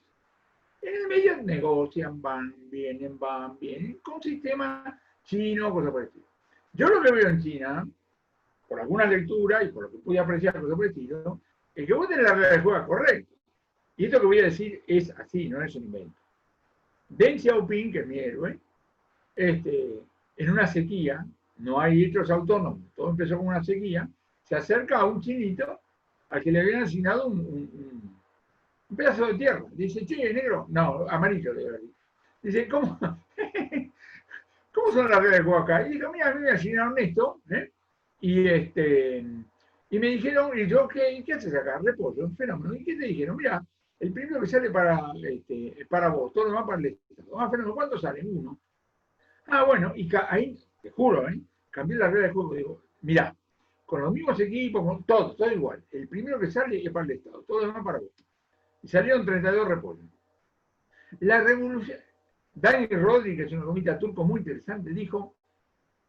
En el medio negocian, van, vienen, con sistema chino, cosas por el estilo. Yo lo que veo en China, por alguna lectura y por lo que pude apreciar, cosas por el estilo, es que vos tenés la regla de juego correcta. Y esto que voy a decir es así, no es un invento. Deng Xiaoping, que es mi héroe, en una sequía, no hay hechos autónomos, todo empezó con una sequía, se acerca a un chinito al que le habían asignado un pedazo de tierra. Dice, che, negro, no, amarillo, le digo. Dice, ¿cómo son las reglas de juego acá? Y dijo, mira, a mí me asignaron esto, y me dijeron, ¿y yo qué haces acá? Repollo, un fenómeno. ¿Y qué te dijeron? Mira, el primero que sale para vos, todo lo demás para el Estado. Ah, fenómeno, ¿cuánto sale? Uno. Ah, bueno, y ahí, te juro, cambié la regla de juego. Digo, mira, con los mismos equipos, con todo igual. El primero que sale es para el Estado, todo lo demás para vos. Y salieron 32 repollos. La revolución, Dani Rodri, que es un economista turco muy interesante, dijo,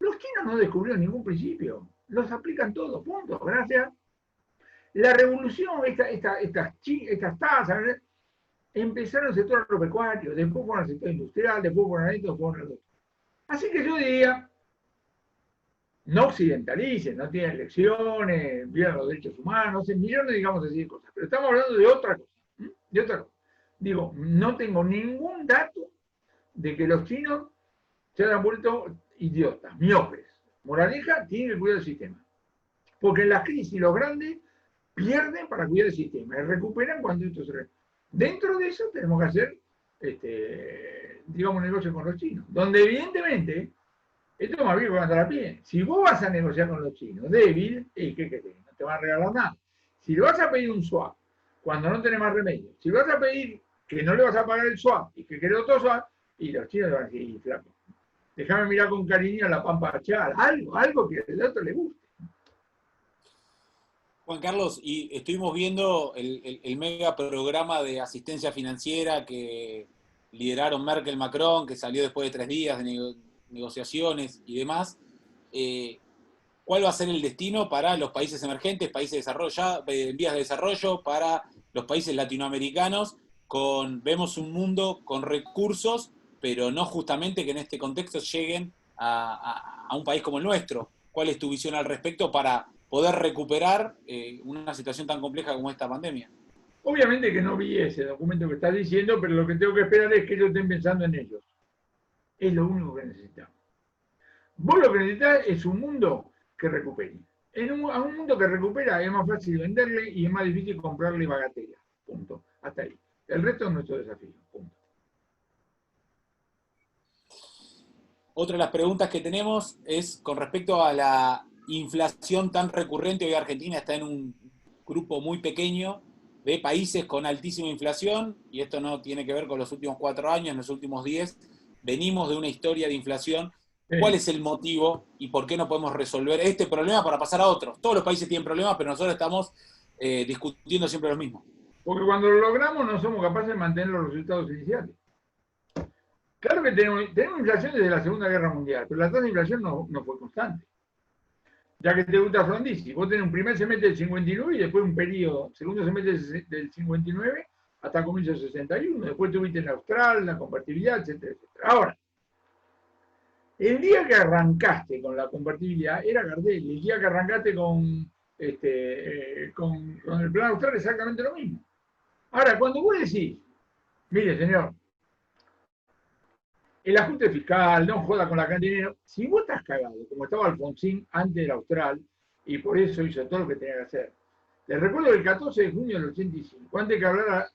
los chinos no descubrieron ningún principio, los aplican todos, punto, gracias. La revolución, estas tasas, empezaron en el sector agropecuario, después fueron al sector industrial, después fueron a esto, fueron a otro. Así que yo diría, no occidentalicen, no tienen elecciones, violan los derechos humanos, en millones, digamos así, de cosas. Pero estamos hablando de otra cosa, Digo, no tengo ningún dato de que los chinos se hayan vuelto idiotas, miopes. Moraleja, tienen que cuidar el sistema. Porque en las crisis los grandes pierden para cuidar el sistema y recuperan cuando esto se recupera. Dentro de eso tenemos que hacer, digamos, negocio con los chinos. Donde evidentemente, esto es más bien para andar a pie. Si vos vas a negociar con los chinos débil, ¿qué querés? No te van a regalar nada. Si le vas a pedir un swap, cuando no tenés más remedio, si vas a pedir que no le vas a pagar el swap y que querés otro swap, y los chinos van a decir, flaco, déjame mirar con cariño a la pampa chal, algo que al otro le guste. Juan Carlos, y estuvimos viendo el mega programa de asistencia financiera que lideraron Merkel y Macron, que salió después de 3 días de negociaciones y demás. ¿Cuál va a ser el destino para los países emergentes, países en vías de desarrollo, para los países latinoamericanos? Vemos un mundo con recursos, pero no justamente que en este contexto lleguen a un país como el nuestro. ¿Cuál es tu visión al respecto para poder recuperar una situación tan compleja como esta pandemia? Obviamente que no vi ese documento que estás diciendo, pero lo que tengo que esperar es que ellos estén pensando en ellos. Es lo único que necesitamos. Vos lo que necesitas es un mundo que recupere. A un mundo que recupera es más fácil venderle y es más difícil comprarle bagatela. Punto. Hasta ahí. El resto es nuestro desafío. Punto. Otra de las preguntas que tenemos es con respecto a la inflación tan recurrente. Hoy Argentina está en un grupo muy pequeño de países con altísima inflación, y esto no tiene que ver con los últimos 4 años, en los últimos 10, venimos de una historia de inflación. ¿Cuál es el motivo y por qué no podemos resolver este problema para pasar a otros? Todos los países tienen problemas, pero nosotros estamos discutiendo siempre lo mismo. Porque cuando lo logramos no somos capaces de mantener los resultados iniciales. Claro que tenemos inflación desde la Segunda Guerra Mundial, pero la tasa de inflación no fue constante. Ya que te gusta Frondizi, vos tenés un primer semestre del 59 y después un periodo, segundo semestre del 59 hasta comienzo del 61. Después tuviste el austral, la convertibilidad, etcétera, etcétera. Ahora, el día que arrancaste con la convertibilidad era Gardel, el día que arrancaste con el plan austral exactamente lo mismo. Ahora, cuando vos decís, mire señor, el ajuste fiscal, no joda con la cantidad de dinero, si vos estás cagado, como estaba Alfonsín antes del austral, y por eso hizo todo lo que tenía que hacer. Les recuerdo que el 14 de junio del 85, antes que hablara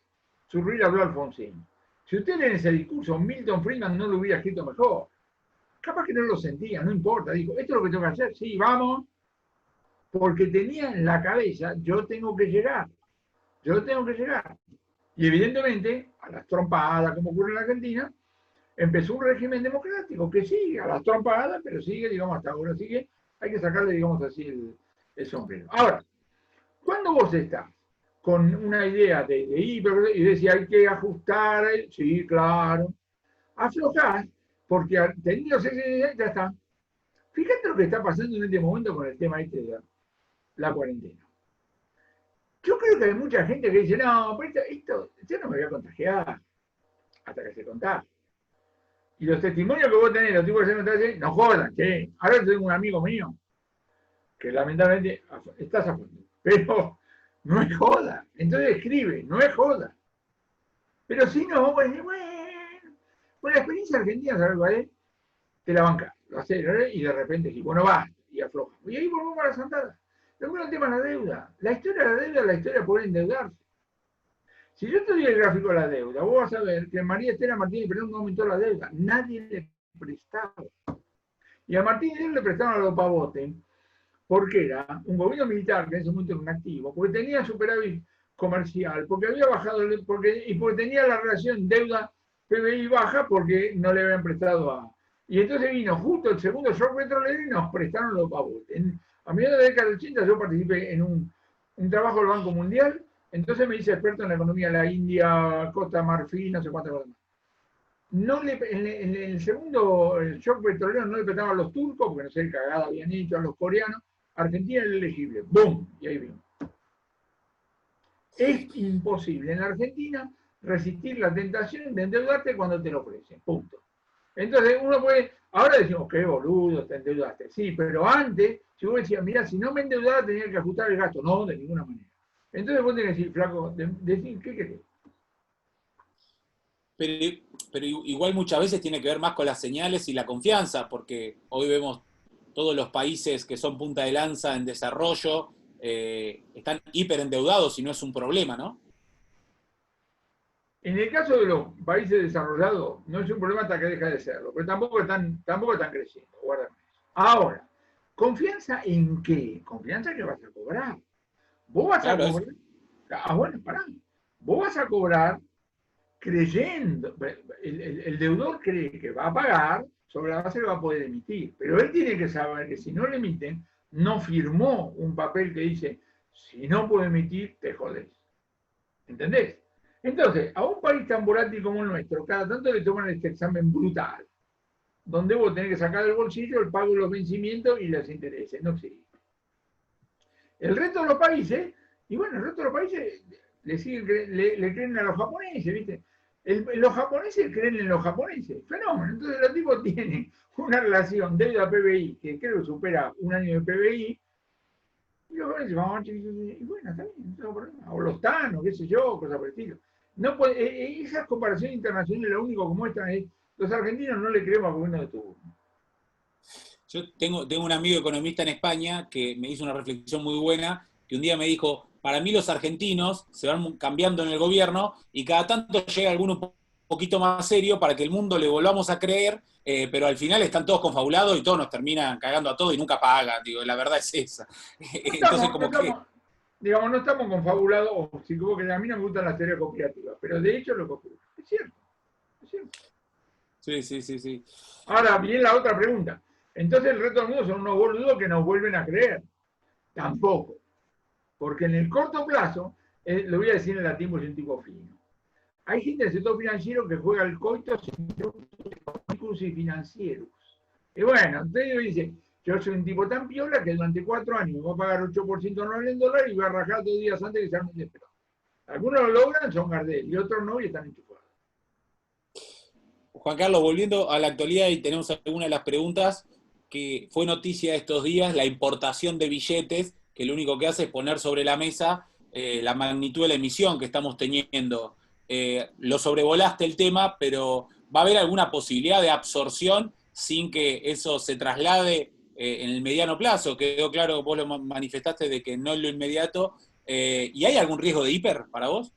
Zurril, habló Alfonsín. Si usted lee ese discurso, Milton Friedman no lo hubiera escrito mejor. Capaz que no lo sentía, no importa. Dijo, esto es lo que tengo que hacer, sí, vamos. Porque tenía en la cabeza, yo tengo que llegar. Y evidentemente, a las trompadas, como ocurre en la Argentina, empezó un régimen democrático que sigue a las trompadas, pero sigue, digamos, hasta ahora sigue. Hay que sacarle, digamos así, el sombrero. Ahora, cuando vos estás con una idea de hiper, y decís, hay que ajustar, sí, claro, aflojás, porque tenidos esa idea, ya está. Fíjate lo que está pasando en este momento con el tema de la cuarentena. Yo creo que hay mucha gente que dice, no, pero esto yo no me voy a contagiar hasta que se contagie. Y los testimonios que vos tenés, los tipos que se contagian, no jodan, che. Ahora tengo un amigo mío que lamentablemente está zafando, pero no es joda. Entonces escribe, no es joda. Pero si no, bueno, la experiencia argentina, ¿sabes cuál es? te la bancás, lo haces, y de repente decís, bueno, va, y afloja. Y ahí volvemos a las andadas. Lo mismo el tema de la deuda. La historia de la deuda es la historia de poder endeudarse. Si yo te doy el gráfico de la deuda, vos vas a ver que María Estela Martínez Perón no aumentó la deuda. Nadie le prestaba. Y a Martínez le prestaban a los pavotes, porque era un gobierno militar que en ese momento era un activo, porque tenía superávit comercial, porque había bajado, y porque tenía la relación deuda-PBI baja porque no le habían prestado a... Y entonces vino justo el segundo shock petrolero y nos prestaron los pavotes. A mediados de la década del 80 yo participé en un trabajo del Banco Mundial, entonces me hice experto en la economía de la India, Costa Marfil, no sé cuántas cosas más. En el segundo shock petrolero no le prestaban a los turcos, porque no sé qué cagada habían hecho, a los coreanos. Argentina era elegible. ¡Bum! Y ahí vino. Es imposible en la Argentina resistir la tentación de endeudarte cuando te lo ofrecen. Punto. Entonces uno puede, ahora decimos, qué boludo, te endeudaste. Sí, pero antes, si vos decías, mira, si no me endeudaba tenía que ajustar el gasto. No, de ninguna manera. Entonces vos tenés que decir, flaco, decir, ¿qué querés? Pero igual muchas veces tiene que ver más con las señales y la confianza, porque hoy vemos todos los países que son punta de lanza en desarrollo, están hiperendeudados y no es un problema, ¿no? En el caso de los países desarrollados, no es un problema hasta que deja de serlo, pero tampoco están creciendo. Guárdame eso. Ahora, ¿confianza en qué? Confianza que vas a cobrar. Vos vas a cobrar. Bueno, pará. Vos vas a cobrar creyendo. El deudor cree que va a pagar sobre la base que va a poder emitir. Pero él tiene que saber que si no le emiten, no firmó un papel que dice, si no puedo emitir, te jodés. ¿Entendés? Entonces, a un país tan volátil como el nuestro, cada tanto le toman este examen brutal, donde vos tenés que sacar del bolsillo el pago de los vencimientos y los intereses. No existe. El resto de los países, y bueno, el resto de los países le creen a los japoneses, ¿viste? Los japoneses creen en los japoneses. Fenómeno. Entonces los tipos tienen una relación deuda-PBI que creo que supera un año de PBI. Y los japoneses van, y bueno, está bien, no tengo problema. O los tanos, qué sé yo, cosas por el estilo. No puede, esas comparaciones internacionales lo único que muestran es los argentinos no le creemos al gobierno de turno. Yo tengo un amigo economista en España que me hizo una reflexión muy buena, que un día me dijo, para mí los argentinos se van cambiando en el gobierno y cada tanto llega alguno un poquito más serio para que el mundo le volvamos a creer, pero al final están todos confabulados y todos nos terminan cagando a todos y nunca pagan, digo, la verdad es esa. Entonces, digamos, no estamos confabulados, o si como que a mí no me gustan las teorías cooperativas, pero de hecho lo que ocurre. Es cierto. Es cierto. Sí. Ahora, bien la otra pregunta. Entonces el resto del mundo son unos boludos que nos vuelven a creer. Tampoco. Porque en el corto plazo, lo voy a decir en latín porque soy un tipo fino. Hay gente del sector financiero que juega el coito económicos y financieros. Y bueno, entonces dice, yo soy un tipo tan piola que durante 4 años me voy a pagar 8% anual en dólares y voy a rajar 2 días antes que se armen de pedo. Algunos lo logran, son Gardel, y otros no, y están enchufados. Juan Carlos, volviendo a la actualidad, y tenemos alguna de las preguntas que fue noticia estos días, la importación de billetes, que lo único que hace es poner sobre la mesa la magnitud de la emisión que estamos teniendo. Lo sobrevolaste el tema, pero ¿va a haber alguna posibilidad de absorción sin que eso se traslade en el mediano plazo? Quedó claro, vos lo manifestaste de que no es lo inmediato. ¿Y hay algún riesgo de hiper para vos?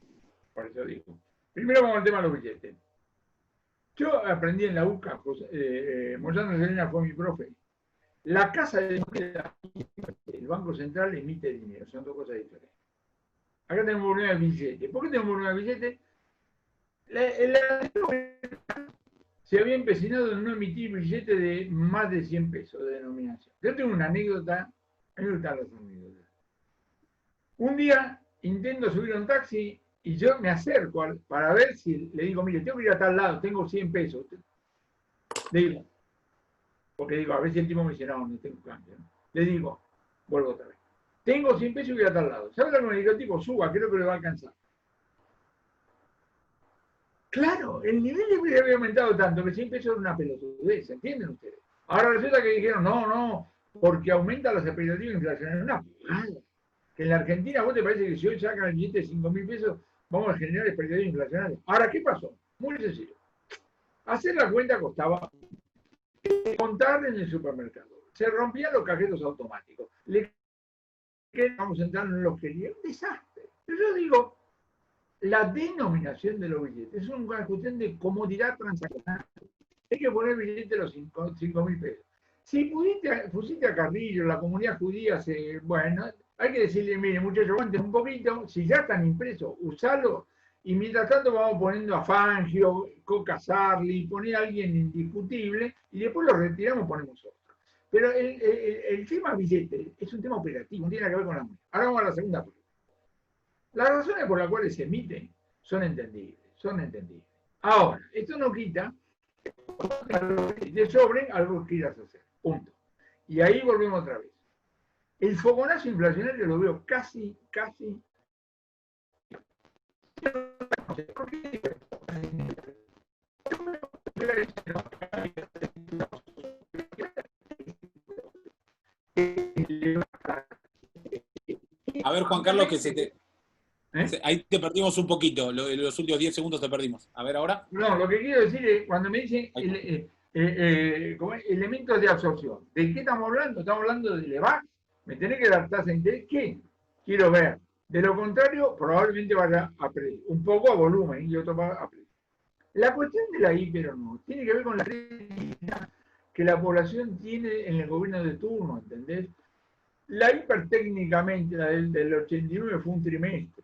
Por eso digo. Primero vamos al tema de los billetes. Yo aprendí en la UCA, Moyano Serena fue mi profe. La casa de moneda, el Banco Central emite dinero, son 2 cosas diferentes. Acá tenemos un problema de billete. ¿Por qué tenemos un problema de billete? Se había empecinado en no emitir billetes de más de 100 pesos de denominación. Yo tengo una anécdota, a mí me gustan las anécdotas. Un día intento subir a un taxi y yo me acerco para ver si le digo, mire, tengo que ir a tal lado, tengo 100 pesos. Le digo, porque digo, a ver si el tipo me dice, no tengo cambio. ¿No? Le digo, vuelvo otra vez. Tengo 100 pesos y voy a tal lado. ¿Sabes lo que me dijo el tipo? Suba, creo que le va a alcanzar. Claro, el nivel de vida había aumentado tanto que 100 pesos era una pelotudez, ¿entienden ustedes? Ahora resulta que dijeron, no, porque aumenta las expectativas inflacionarias. Una pagada. Que en la Argentina, ¿vos te parece que si hoy sacan el billete de 5.000 pesos, vamos a generar expectativas inflacionarias? Ahora, ¿qué pasó? Muy sencillo. Hacer la cuenta costaba contar en el supermercado. Se rompían los cajeros automáticos. Vamos a entrar en los que un desastre. Pero yo digo, la denominación de los billetes es una cuestión de comodidad transaccional. Hay que poner billetes de los 5.000 pesos. Si pusiste a Carrillo, la comunidad judía, bueno, hay que decirle, mire, muchachos, aguanten un poquito, si ya están impresos, usalo, y mientras tanto vamos poniendo a Fangio, Coca Sarli, poner a alguien indiscutible, y después lo retiramos y ponemos otro. Pero el tema billete es un tema operativo, no tiene nada que ver con la moneda. Ahora vamos a la segunda pregunta. Las razones por las cuales se emiten son entendibles, Ahora, esto no quita que te sobren algo que quieras hacer, punto. Y ahí volvemos otra vez. El fogonazo inflacionario lo veo casi. ¿Por qué? A ver, Juan Carlos, que ahí te perdimos un poquito, los últimos 10 segundos te perdimos. A ver, ahora. No, lo que quiero decir es, cuando me dicen elementos de absorción, ¿de qué estamos hablando? Estamos hablando de elevar. ¿Me tenés que dar tasa de interés? ¿Qué? Quiero ver. De lo contrario, probablemente vaya a perder. Un poco a volumen y otro a precio. La cuestión de la hiper o no tiene que ver con la credibilidad que la población tiene en el gobierno de turno, ¿entendés? La hiper técnicamente, la del 89, fue un trimestre.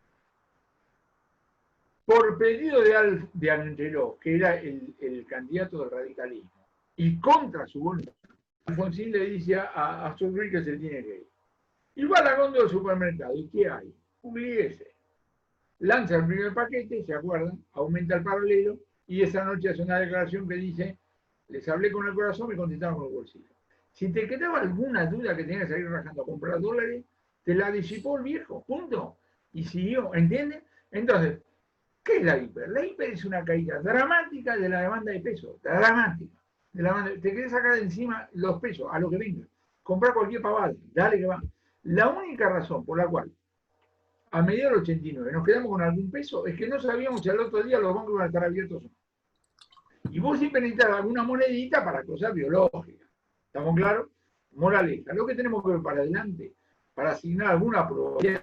Por pedido de Angelo, que era el candidato del radicalismo, y contra su voluntad, Alfonsín le dice a Surri que se tiene que ir. Y va a la góndola del supermercado, ¿y qué hay? Pugliese. Lanza el primer paquete, ¿se acuerdan? Aumenta el paralelo, y esa noche hace una declaración que dice, les hablé con el corazón, me contestaron con el bolsillo. Si te quedaba alguna duda que tenías que salir rajando a comprar dólares, te la disipó el viejo, punto. Y siguió, ¿entiendes? Entonces, ¿qué es la hiper? La hiper es una caída dramática de la demanda de pesos, dramática. Te querés sacar de encima los pesos, a lo que venga. Comprar cualquier pavada, dale que va. La única razón por la cual a mediados del 89 nos quedamos con algún peso es que no sabíamos si al otro día los bancos iban a estar abiertos o no. Y vos siempre necesitas alguna monedita para cosas biológicas. ¿Estamos claros? Moraleja. Lo que tenemos que ver para adelante, para asignar alguna probabilidad,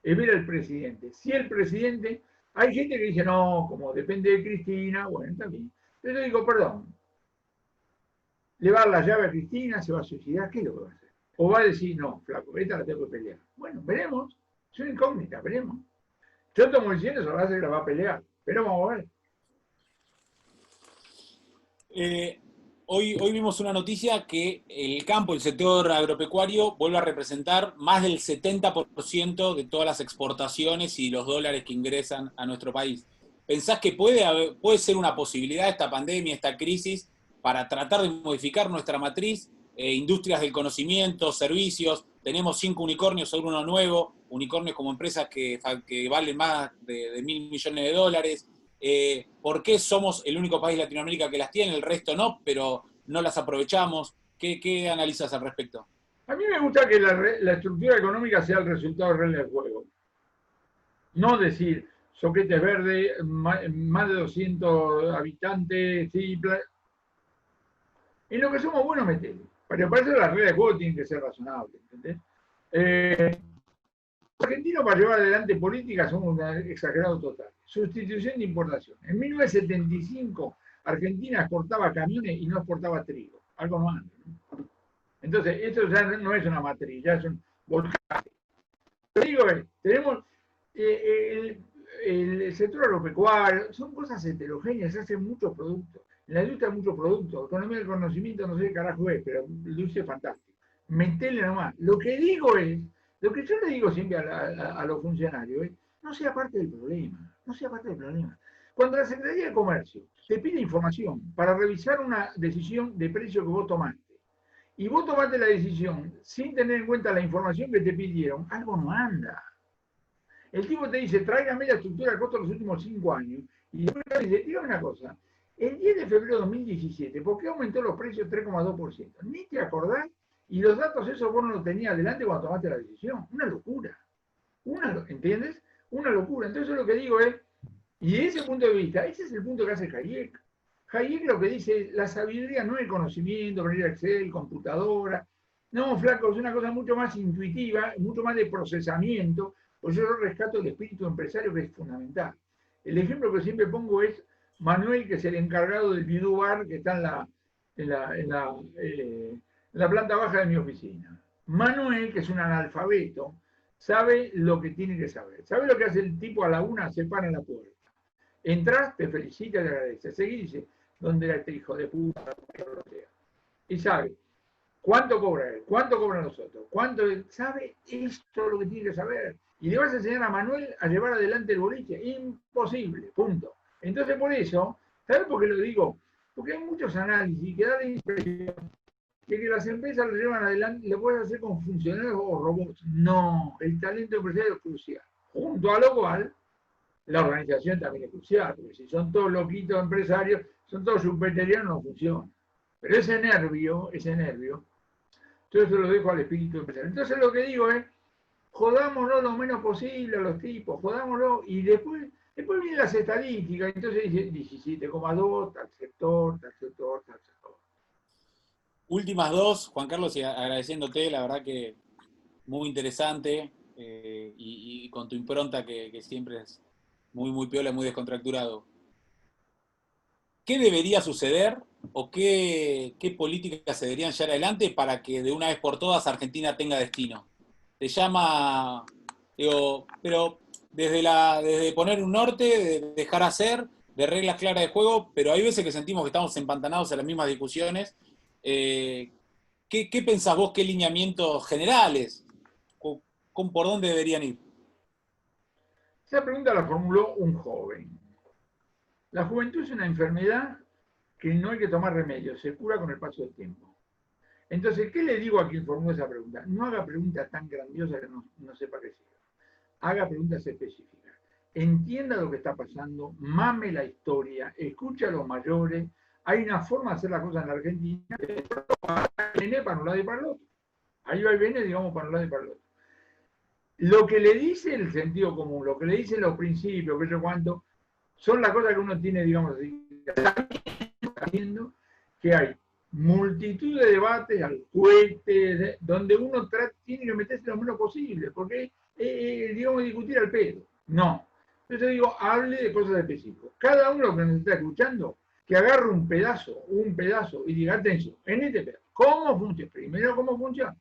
es ver al presidente. Si el presidente, hay gente que dice, no, como depende de Cristina, bueno, también. Pero yo digo, perdón, le va a dar la llave a Cristina, se va a suicidar, ¿qué es lo que va a hacer? O va a decir, no, flaco, esta la tengo que pelear. Bueno, veremos, es una incógnita, veremos. Yo tomo diciendo, eso va a ser que la va a pelear, pero vamos a ver. Hoy vimos una noticia que el campo, el sector agropecuario, vuelve a representar más del 70% de todas las exportaciones y los dólares que ingresan a nuestro país. ¿Pensás que puede ser una posibilidad esta pandemia, esta crisis, para tratar de modificar nuestra matriz? Industrias del conocimiento, servicios, tenemos 5 unicornios sobre uno nuevo, unicornios como empresas que valen más de 1.000 millones de dólares. ¿Por qué somos el único país de Latinoamérica que las tiene, el resto no, pero no las aprovechamos? ¿Qué analizas al respecto? A mí me gusta que la estructura económica sea el resultado real del juego. No decir, Soquete Verde, más de 200 habitantes, sí, en lo que somos buenos metemos. Pero para eso las reglas de juego tienen que ser razonables, ¿entendés? Los argentinos para llevar adelante políticas son un exagerado total. Sustitución de importación. En 1975 Argentina exportaba camiones y no exportaba trigo. Algo no anda, ¿no? Entonces, esto ya no es una matriz, ya es un volcaje. Digo, tenemos el sector agropecuario, son cosas heterogéneas, se hacen muchos productos. En la industria hay muchos productos. Economía del conocimiento no sé qué carajo es, pero la industria es fantástica. Metele nomás. Lo que digo es, lo que yo le digo siempre a los funcionarios es, no sea parte del problema, no sea parte del problema. Cuando la Secretaría de Comercio te pide información para revisar una decisión de precio que vos tomaste, y vos tomaste la decisión sin tener en cuenta la información que te pidieron, algo no anda. El tipo te dice, tráigame la estructura de costo de los últimos 5 años, y después te dice, dígame una cosa, el 10 de febrero de 2017, ¿por qué aumentó los precios 3,2%? Ni te acordás, y los datos esos vos no los tenías adelante cuando tomaste la decisión. Una locura. ¿Entiendes? Una locura. Entonces lo que digo es, y de ese punto de vista, ese es el punto que hace Hayek. Hayek lo que dice es, la sabiduría no es conocimiento, venir a Excel, computadora. No, flaco, es una cosa mucho más intuitiva, mucho más de procesamiento, pues yo rescato el espíritu empresario que es fundamental. El ejemplo que siempre pongo es Manuel, que es el encargado del Bidú Bar que está en la planta baja de mi oficina. Manuel, que es un analfabeto, sabe lo que tiene que saber. Sabe lo que hace el tipo a la una, se para en la puerta. Entras, te felicita, te agradece. Seguís y dice, ¿dónde era este hijo de puta? Y sabe cuánto cobra él, cuánto cobran los otros, cuánto sabe esto lo que tiene que saber. Y le vas a enseñar a Manuel a llevar adelante el boliche. Imposible, punto. Entonces por eso, ¿sabes por qué lo digo? Porque hay muchos análisis que dan la impresión de que las empresas lo llevan adelante, lo puedes hacer con funcionarios o robots. No, el talento empresarial es crucial. Junto a lo cual, la organización también es crucial, porque si son todos loquitos empresarios, son todos superterianos, no funciona. Pero ese nervio, yo eso lo dejo al espíritu empresarial. Entonces lo que digo es, jodámoslo lo menos posible a los tipos, jodámoslo, y después vienen las estadísticas, entonces dice 17,2, tal sector, tal sector, tal sector. Últimas dos, Juan Carlos, y agradeciéndote, la verdad que muy interesante, y con tu impronta que siempre es muy, muy piola, muy descontracturado. ¿Qué debería suceder o qué políticas se deberían llevar adelante para que de una vez por todas Argentina tenga destino? Te llama, digo, pero desde poner un norte, de dejar hacer, de reglas claras de juego, pero hay veces que sentimos que estamos empantanados en las mismas discusiones. ¿Qué pensás vos, qué lineamientos generales, por dónde deberían ir? Esa pregunta la formuló un joven. La juventud es una enfermedad que no hay que tomar remedio, se cura con el paso del tiempo. Entonces, ¿qué le digo a quien formuló esa pregunta? No haga preguntas tan grandiosas que no sepa qué sirve. Haga preguntas específicas. Entienda lo que está pasando, mame la historia, escuche a los mayores. Hay una forma de hacer las cosas en la Argentina, viene para un lado y para el otro. Ahí va y viene, digamos, para un lado y para el otro. Lo que le dice el sentido común, lo que le dicen los principios, que yo cuánto, son las cosas que uno tiene, digamos así, sabiendo que hay multitud de debates al cohete, donde uno tiene que meterse lo menos posible, porque, digamos, discutir al pedo. No. Entonces digo, hable de cosas específicas. Cada uno que nos está escuchando, que agarre un pedazo, y diga, atención, en este pedazo, ¿cómo funciona? Primero, ¿cómo funciona?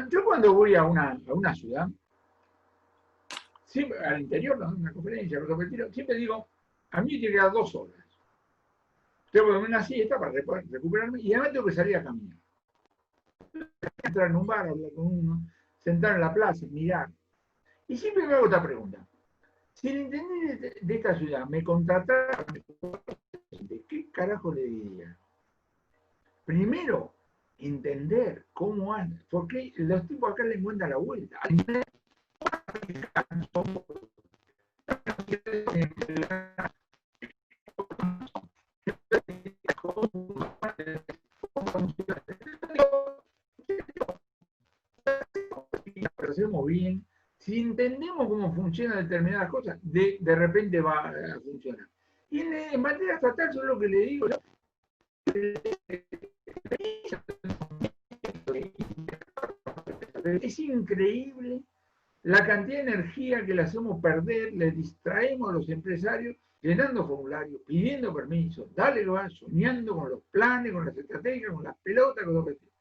Yo cuando voy a una ciudad, siempre, al interior, ¿no? Una conferencia, siempre digo, a mí tiene que dar 2 horas. Tengo que dormir una siesta para recuperarme y además tengo que salir a caminar. Entrar en un bar, hablar con uno, sentar en la plaza, mirar. Y siempre me hago esta pregunta. Si el intendente de esta ciudad me contratara, ¿qué carajo le diría? Primero, entender cómo anda. Porque los tipos acá le encuentran la vuelta. Lo hacemos bien, si entendemos cómo funcionan determinadas cosas, de repente va a funcionar. Y en materia estatal, yo lo que le digo, es increíble la cantidad de energía que le hacemos perder, le distraemos a los empresarios llenando formularios, pidiendo permiso, dale, va, soñando con los planes, con las estrategias, con las pelotas, con los objetivos.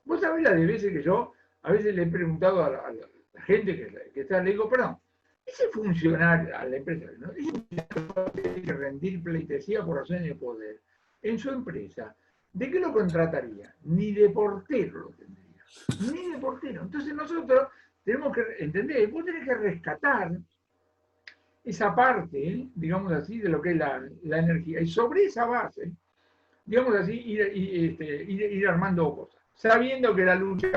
Vos sabés la de veces que yo a veces le he preguntado a la gente que está, le digo, perdón, ese funcionario, a la empresa, ¿no? Ese funcionario tiene que rendir pleitesía por razones de poder en su empresa, ¿de qué lo contrataría? Ni de portero lo tendría, ni de portero. Entonces nosotros tenemos que entender, vos tenés que rescatar esa parte, digamos así, de lo que es la energía. Y sobre esa base, digamos así, ir armando cosas. Sabiendo que la lucha,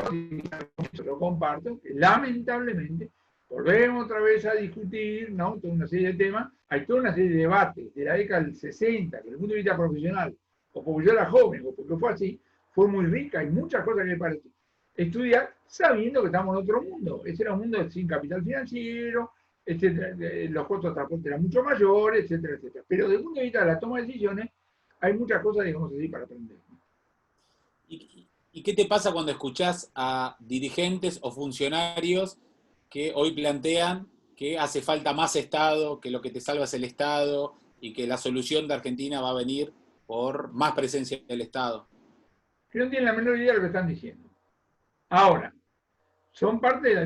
lo comparto, que lamentablemente volvemos otra vez a discutir, ¿no? Toda una serie de temas. Hay toda una serie de debates de la década del 60, que desde el punto de vista profesional, o porque yo era joven, o porque fue así, fue muy rica. Hay muchas cosas que para estudiar sabiendo que estamos en otro mundo. Ese era un mundo sin capital financiero, los costos de transporte eran mucho mayores, etcétera, etcétera. Pero desde el punto de vista de la toma de decisiones, hay muchas cosas, digamos así, para aprender. ¿Y qué te pasa cuando escuchás a dirigentes o funcionarios que hoy plantean que hace falta más Estado, que lo que te salva es el Estado y que la solución de Argentina va a venir por más presencia del Estado? Que no tienen la menor idea de lo que están diciendo. Ahora, son parte de la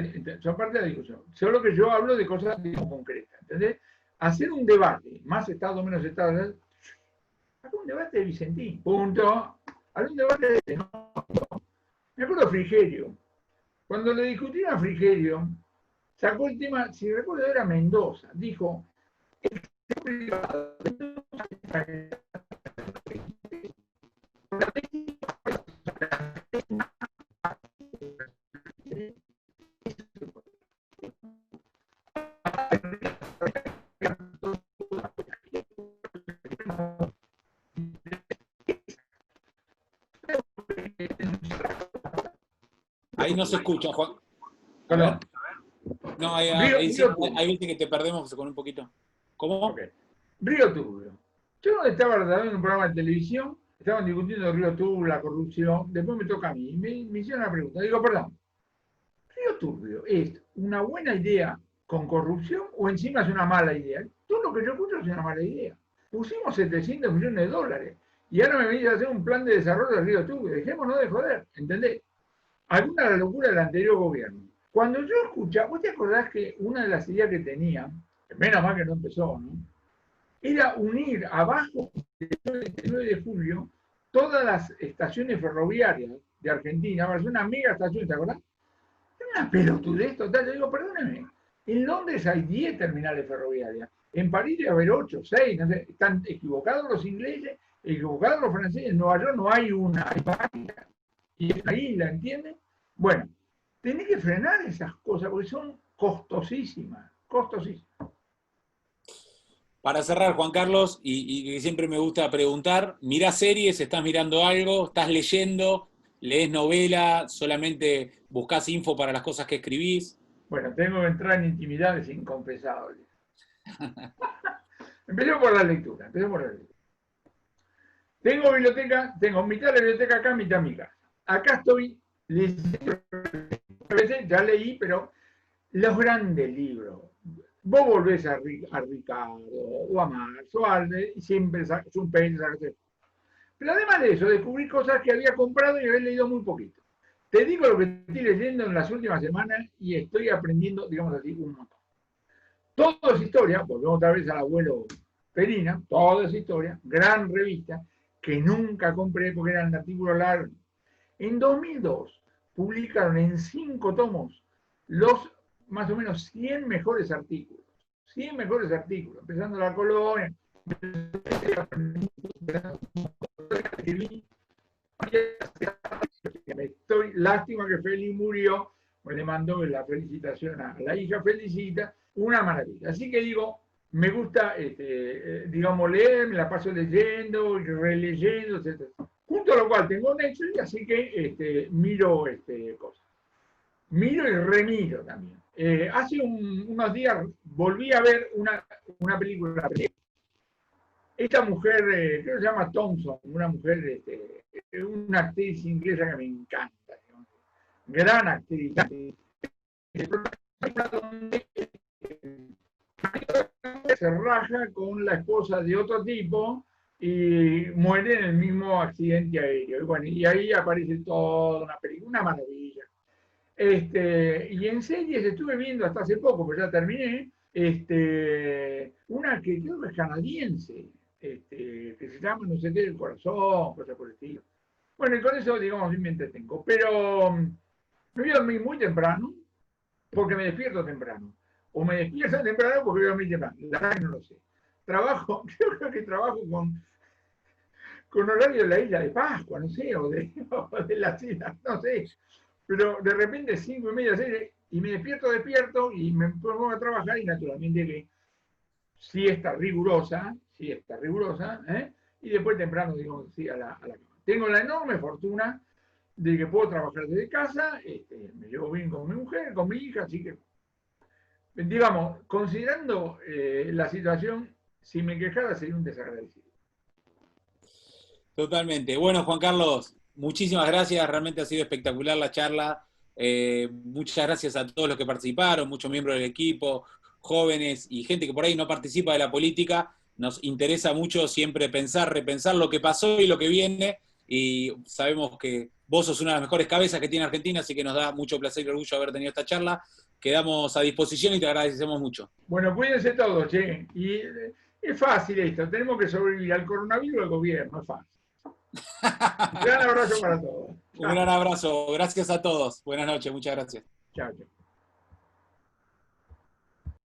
discusión. Solo que yo hablo de cosas concretas. ¿Entendés? Hacer un debate, más Estado, menos Estado, hacer un debate de Vicentín, punto. Hacer un debate de... No. Me acuerdo de Frigerio. Cuando le discutieron a Frigerio, sacó el tema, si recuerdo era Mendoza, dijo, el sector privado Ahí no se escucha, Juan. A Perdón. ver. No, ahí viste que te perdemos con un poquito. ¿Cómo? Okay. Río Turbio. Yo estaba en un programa de televisión, estaban discutiendo Río Turbio, la corrupción, después me toca a mí, y me hicieron una pregunta. Digo, perdón, ¿Río Turbio es una buena idea con corrupción o encima es una mala idea? Todo lo que yo escucho es una mala idea. Pusimos 700 millones de dólares y ahora me venís a hacer un plan de desarrollo del Río Turbio. Dejémonos de joder, ¿entendés? Alguna de la locura del anterior gobierno. Cuando yo escuchaba, ¿vos te acordás que una de las ideas que tenía, menos mal que no empezó, ¿no? Era unir abajo del 29 de julio todas las estaciones ferroviarias de Argentina, para hacer una mega estación, ¿te acordás? Es una pelotudez total. Yo digo, perdóneme, en Londres hay 10 terminales ferroviarias, en París debe haber 8, 6, no sé, están equivocados los ingleses, equivocados los franceses, en Nueva York no hay una, hay varias, y es una isla, ¿entiendes? Bueno, tenés que frenar esas cosas porque son costosísimas, costosísimas. Para cerrar, Juan Carlos, y que siempre me gusta preguntar, ¿mirás series? ¿Estás mirando algo? ¿Estás leyendo? ¿Lees novela? ¿Solamente buscas info para las cosas que escribís? Bueno, tengo que entrar en intimidades inconfesables. Empecemos por la lectura. Tengo biblioteca, tengo mitad de la biblioteca acá, mitad en mi casa. Acá estoy leyendo, ya leí, pero los grandes libros. Vos volvés a Ricardo, o a Marx, o a Alde, y siempre es un pensar. Pero además de eso, descubrí cosas que había comprado y había leído muy poquito. Te digo lo que estoy leyendo en las últimas semanas y estoy aprendiendo, digamos así, un montón. Todo es historia, volvemos otra vez al abuelo Perina, todo es historia, gran revista, que nunca compré porque eran artículos largos. En 2002 publicaron en 5 tomos los más o menos 100 mejores artículos. 100 mejores artículos, empezando la colonia. Lástima que Félix murió, pues le mandó la felicitación a la hija, felicita, una maravilla. Así que digo, me gusta, digamos, leer, me la paso leyendo y releyendo, etc. Junto a lo cual tengo Netflix, así que miro cosas. Miro y remiro también. Hace unos días volví a ver una película. Esta mujer, creo que se llama Thompson, una mujer, una actriz inglesa que me encanta. ¿No? Gran actriz. Se raja con la esposa de otro tipo y muere en el mismo accidente aéreo. Y, bueno, y ahí aparece toda una película, una maravilla. Y en series estuve viendo hasta hace poco, pero ya terminé, una que creo que es canadiense, que se llama No sé qué del corazón, cosas por el estilo. Bueno, y con eso, digamos, me entretengo. Pero me voy a dormir muy temprano, porque me despierto temprano. O me despierto temprano porque voy a dormir temprano. La verdad que no lo sé. Creo que trabajo con horario de la isla de Pascua, no sé, o de las islas, no sé. Pero de repente 5:30, 6, y me despierto y me pongo a trabajar y naturalmente que siesta rigurosa, y después temprano, digamos, sí, a la cama. Tengo la enorme fortuna de que puedo trabajar desde casa, me llevo bien con mi mujer, con mi hija, así que, digamos, considerando la situación, si me quejara sería un desagradecido. Totalmente. Bueno, Juan Carlos, muchísimas gracias, realmente ha sido espectacular la charla. Muchas gracias a todos los que participaron, muchos miembros del equipo, jóvenes y gente que por ahí no participa de la política. Nos interesa mucho siempre pensar, repensar lo que pasó y lo que viene, y sabemos que vos sos una de las mejores cabezas que tiene Argentina, así que nos da mucho placer y orgullo haber tenido esta charla. Quedamos a disposición y te agradecemos mucho. Bueno, cuídense todos, che. Y es fácil esto, tenemos que sobrevivir al coronavirus del gobierno, es fácil. Un gran abrazo para todos. Un gran abrazo, gracias a todos. Buenas noches, muchas gracias. Chao, chao.